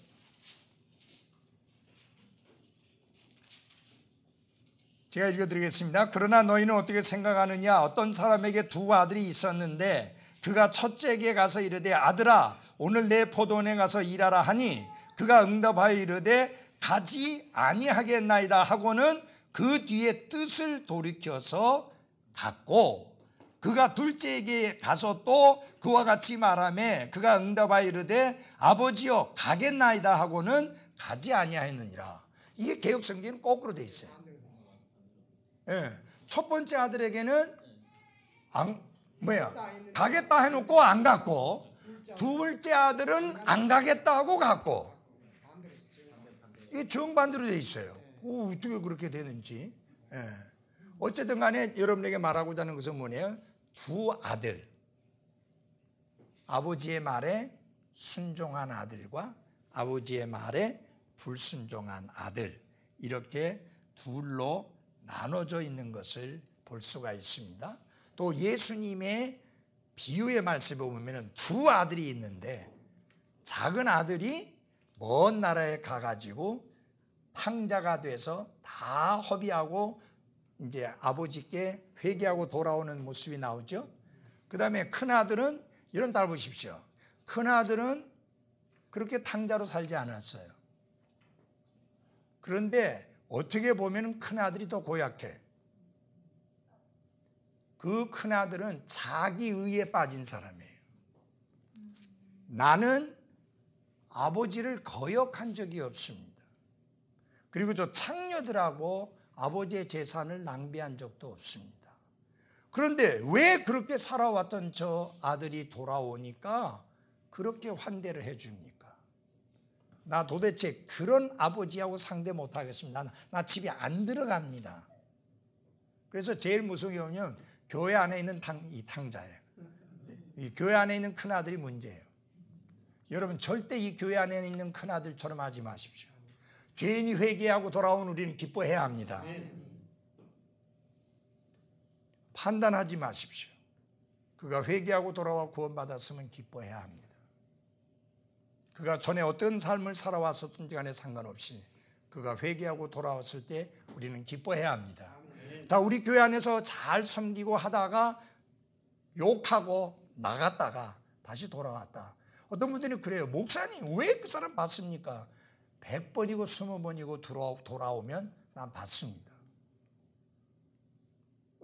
제가 읽어드리겠습니다. 그러나 너희는 어떻게 생각하느냐? 어떤 사람에게 두 아들이 있었는데 그가 첫째에게 가서 이르되 아들아 오늘 내 포도원에 가서 일하라 하니 그가 응답하여 이르되 가지 아니하겠나이다 하고는 그 뒤에 뜻을 돌이켜서 갔고 그가 둘째에게 가서 또 그와 같이 말하매 그가 응답하여 이르되 아버지여 가겠나이다 하고는 가지 아니하였느니라. 이게 개혁성경은 거꾸로 돼 있어요. 예. 첫 번째 아들에게는 가겠다 해놓고 안 갔고 두 번째 아들은 안 가겠다 하고 갔고 이게 정반대로 돼 있어요. 어떻게 그렇게 되는지. 예. 어쨌든 간에 여러분에게 말하고자 하는 것은 뭐냐면 두 아들, 아버지의 말에 순종한 아들과 아버지의 말에 불순종한 아들, 이렇게 둘로 나눠져 있는 것을 볼 수가 있습니다. 또 예수님의 비유의 말씀에 보면 두 아들이 있는데 작은 아들이 먼 나라에 가가지고 탕자가 돼서 다 허비하고 이제 아버지께 회개하고 돌아오는 모습이 나오죠. 그 다음에 큰 아들은 이런 달 보십시오. 큰 아들은 그렇게 탕자로 살지 않았어요. 그런데 어떻게 보면 큰 아들이 더 고약해. 그 큰 아들은 자기 의에 빠진 사람이에요. 나는 아버지를 거역한 적이 없습니다. 그리고 저 창녀들하고 아버지의 재산을 낭비한 적도 없습니다. 그런데 왜 그렇게 살아왔던 저 아들이 돌아오니까 그렇게 환대를 해줍니까? 나 도대체 그런 아버지하고 상대 못하겠습니다. 나 집에 안 들어갑니다. 그래서 제일 무서운 게 뭐냐면 교회 안에 있는 이 탕자예요. 이 교회 안에 있는 큰아들이 문제예요. 여러분 절대 이 교회 안에 있는 큰아들처럼 하지 마십시오. 죄인이 회개하고 돌아온 우리는 기뻐해야 합니다. 판단하지 마십시오. 그가 회개하고 돌아와 구원받았으면 기뻐해야 합니다. 그가 전에 어떤 삶을 살아왔었든지 간에 상관없이 그가 회개하고 돌아왔을 때 우리는 기뻐해야 합니다. 자, 우리 교회 안에서 잘 섬기고 하다가 욕하고 나갔다가 다시 돌아왔다. 어떤 분들은 그래요. 목사님 왜 그 사람 봤습니까? 100번이고 20번이고 돌아오면 난 봤습니다.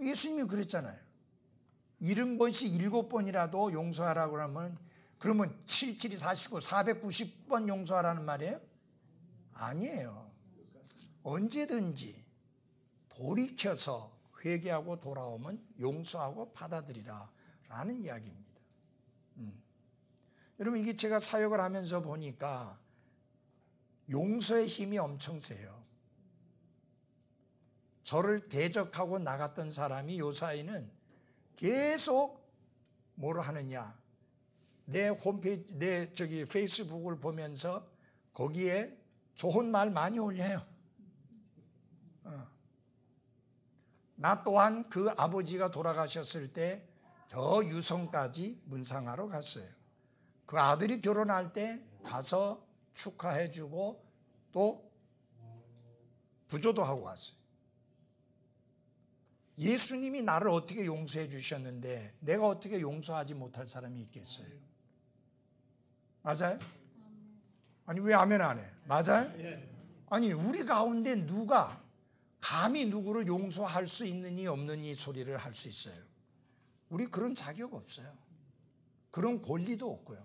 예수님이 그랬잖아요. 70번씩 7번이라도 용서하라고 그러면 77이 49, 490번 용서하라는 말이에요? 아니에요. 언제든지 돌이켜서 회개하고 돌아오면 용서하고 받아들이라 라는 이야기입니다. 여러분 이게 제가 사역을 하면서 보니까 용서의 힘이 엄청 세요. 저를 대적하고 나갔던 사람이 요사이는 계속 뭘 하느냐, 내 홈페이지, 내 페이스북을 보면서 거기에 좋은 말 많이 올려요. 나 또한 그 아버지가 돌아가셨을 때 저 유성까지 문상하러 갔어요. 그 아들이 결혼할 때 가서 축하해주고 또 부조도 하고 왔어요. 예수님이 나를 어떻게 용서해 주셨는데 내가 어떻게 용서하지 못할 사람이 있겠어요? 맞아요? 아니 왜 아멘 안 해? 맞아요? 아니 우리 가운데 누가 감히 누구를 용서할 수 있느니 없느니 소리를 할 수 있어요? 우리 그런 자격 없어요. 그런 권리도 없고요.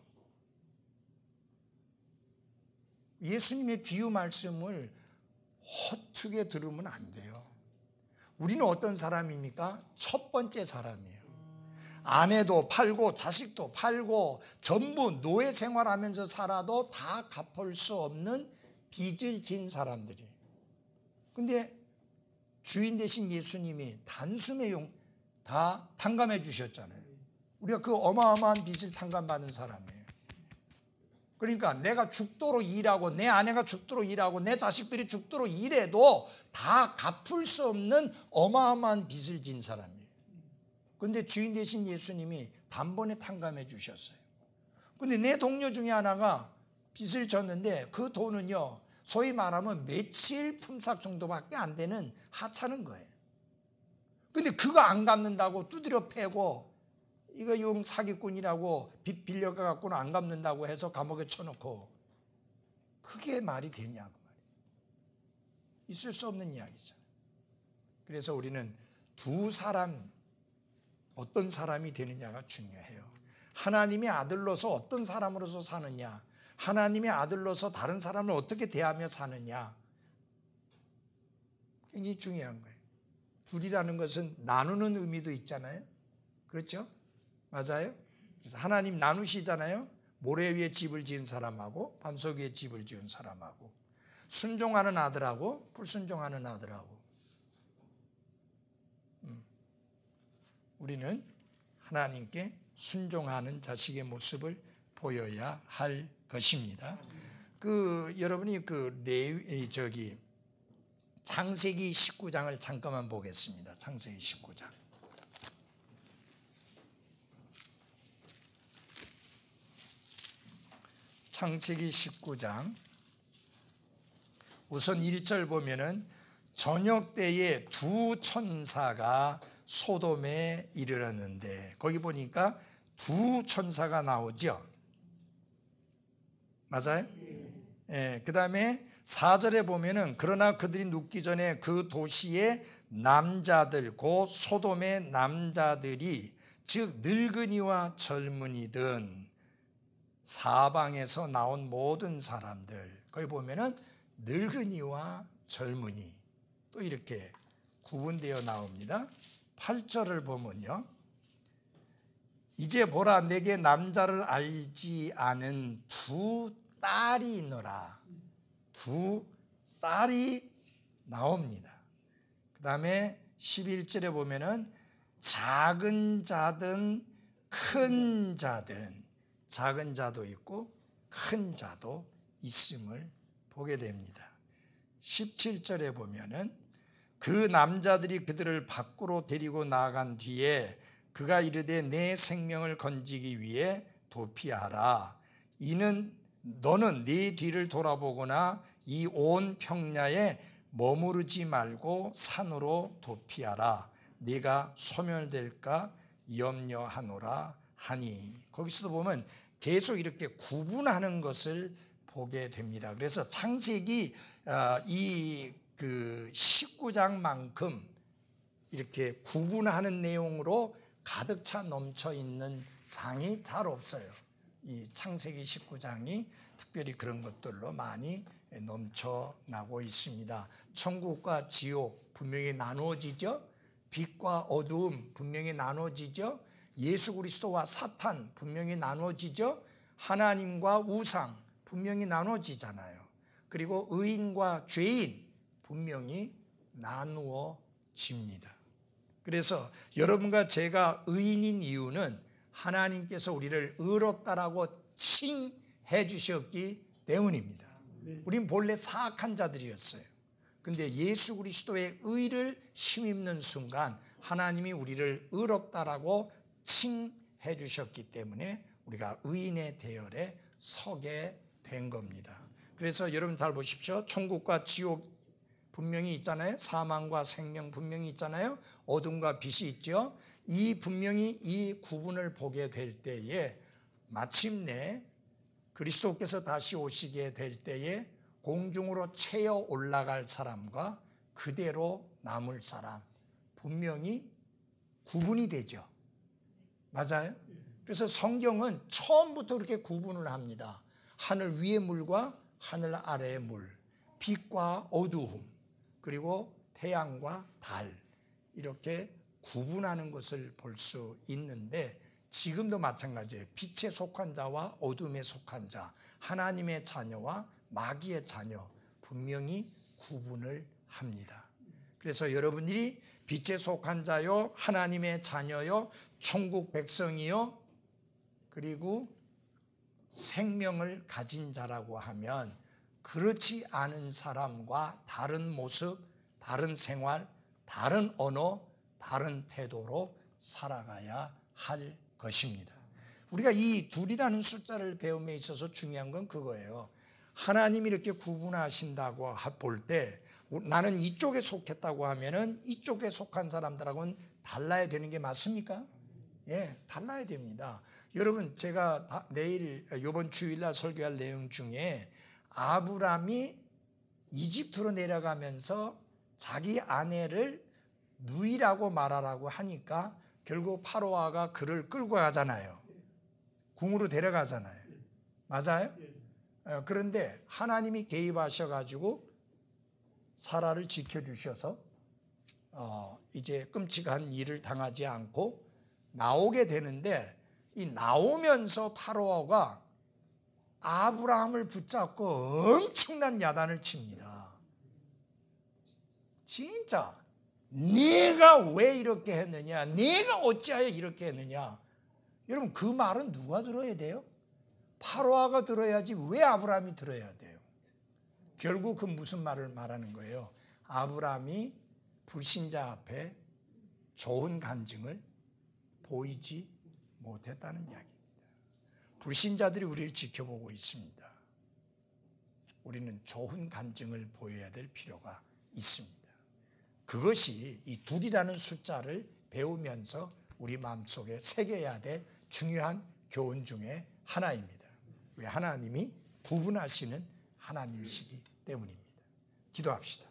예수님의 비유 말씀을 허투게 들으면 안 돼요. 우리는 어떤 사람입니까? 첫 번째 사람이에요. 아내도 팔고 자식도 팔고 전부 노예 생활하면서 살아도 다 갚을 수 없는 빚을 진 사람들이에요. 근데 주인 되신 예수님이 단숨에 다 탕감해 주셨잖아요. 우리가 그 어마어마한 빚을 탕감받은 사람이에요. 그러니까 내가 죽도록 일하고 내 아내가 죽도록 일하고 내 자식들이 죽도록 일해도 다 갚을 수 없는 어마어마한 빚을 진 사람이에요. 그런데 주인 되신 예수님이 단번에 탕감해 주셨어요. 그런데 내 동료 중에 하나가 빚을 졌는데 그 돈은요 소위 말하면 며칠 품삯 정도밖에 안 되는 하찮은 거예요. 근데 그거 안 갚는다고 두드려 패고 이거 용 사기꾼이라고 빚 빌려가 갖고는 안 갚는다고 해서 감옥에 쳐놓고 그게 말이 되냐 그 말이에요. 있을 수 없는 이야기잖아요. 그래서 우리는 두 사람 어떤 사람이 되느냐가 중요해요. 하나님의 아들로서 어떤 사람으로서 사느냐, 하나님의 아들로서 다른 사람을 어떻게 대하며 사느냐, 굉장히 중요한 거예요. 둘이라는 것은 나누는 의미도 있잖아요. 그렇죠? 맞아요? 그래서 하나님 나누시잖아요. 모래 위에 집을 지은 사람하고 반석 위에 집을 지은 사람하고 순종하는 아들하고 불순종하는 아들하고 우리는 하나님께 순종하는 자식의 모습을 보여야 할 것입니다. 여러분이 창세기 19장을 잠깐만 보겠습니다. 창세기 19장. 창세기 19장 우선 1절 보면은 저녁 때에 두 천사가 소돔에 이르렀는데 거기 보니까 두 천사가 나오죠. 맞아요? 예, 그 다음에 4절에 보면은 그러나 그들이 눕기 전에 그 도시의 남자들 곧 소돔의 남자들이 즉 늙은이와 젊은이든 사방에서 나온 모든 사람들 거기 보면은 늙은이와 젊은이 또 이렇게 구분되어 나옵니다. 8절을 보면요. 이제 보라 내게 남자를 알지 않은 두 딸이 있노라. 두 딸이 나옵니다. 그 다음에 11절에 보면은 작은 자든 큰 자든 작은 자도 있고 큰 자도 있음을 보게 됩니다. 17절에 보면은 그 남자들이 그들을 밖으로 데리고 나간 뒤에 그가 이르되 내 생명을 건지기 위해 도피하라. 이는 너는 네 뒤를 돌아보거나 이 온 평야에 머무르지 말고 산으로 도피하라. 네가 소멸될까 염려하노라 하니. 거기서도 보면 계속 이렇게 구분하는 것을 보게 됩니다. 그래서 창세기 이 19장만큼 이렇게 구분하는 내용으로 가득 차 넘쳐 있는 장이 잘 없어요. 이 창세기 19장이 특별히 그런 것들로 많이 넘쳐나고 있습니다. 천국과 지옥 분명히 나누어지죠. 빛과 어두움 분명히 나누어지죠. 예수 그리스도와 사탄 분명히 나누어지죠. 하나님과 우상 분명히 나누어지잖아요. 그리고 의인과 죄인 분명히 나누어집니다. 그래서 여러분과 제가 의인인 이유는 하나님께서 우리를 의롭다라고 칭해 주셨기 때문입니다. 우린 본래 사악한 자들이었어요. 그런데 예수 그리스도의 의를 힘입는 순간 하나님이 우리를 의롭다라고 칭해 주셨기 때문에 우리가 의인의 대열에 서게 된 겁니다. 그래서 여러분 잘 보십시오. 천국과 지옥 분명히 있잖아요. 사망과 생명 분명히 있잖아요. 어둠과 빛이 있죠. 이 분명히 이 구분을 보게 될 때에 마침내 그리스도께서 다시 오시게 될 때에 공중으로 채어 올라갈 사람과 그대로 남을 사람 분명히 구분이 되죠. 맞아요? 그래서 성경은 처음부터 그렇게 구분을 합니다. 하늘 위의 물과 하늘 아래의 물, 빛과 어두움, 그리고 태양과 달 이렇게 구분하는 것을 볼 수 있는데 지금도 마찬가지예요. 빛에 속한 자와 어둠에 속한 자, 하나님의 자녀와 마귀의 자녀 분명히 구분을 합니다. 그래서 여러분들이 빛에 속한 자요, 하나님의 자녀요, 천국 백성이요, 그리고 생명을 가진 자라고 하면 그렇지 않은 사람과 다른 모습, 다른 생활, 다른 언어, 다른 태도로 살아가야 할 것입니다. 우리가 이 둘이라는 숫자를 배움에 있어서 중요한 건 그거예요. 하나님이 이렇게 구분하신다고 볼 때 나는 이쪽에 속했다고 하면은 이쪽에 속한 사람들하고는 달라야 되는 게 맞습니까? 예, 달라야 됩니다. 여러분 제가 내일 이번 주일날 설교할 내용 중에 아브람이 이집트로 내려가면서 자기 아내를 누이라고 말하라고 하니까 결국 파로아가 그를 끌고 가잖아요. 궁으로 데려가잖아요. 맞아요? 그런데 하나님이 개입하셔가지고 사라를 지켜주셔서 이제 끔찍한 일을 당하지 않고 나오게 되는데 이 나오면서 파로아가 아브라함을 붙잡고 엄청난 야단을 칩니다. 진짜 네가 왜 이렇게 했느냐, 네가 어찌하여 이렇게 했느냐. 여러분 그 말은 누가 들어야 돼요? 파로아가 들어야지 왜 아브라함이 들어야 돼요? 결국 그 무슨 말을 말하는 거예요? 아브라함이 불신자 앞에 좋은 간증을 보이지 못했다는 이야기입니다. 불신자들이 우리를 지켜보고 있습니다. 우리는 좋은 간증을 보여야 될 필요가 있습니다. 그것이 이 둘이라는 숫자를 배우면서 우리 마음속에 새겨야 될 중요한 교훈 중에 하나입니다. 왜? 하나님이 구분하시는 하나님이시기 때문입니다. 기도합시다.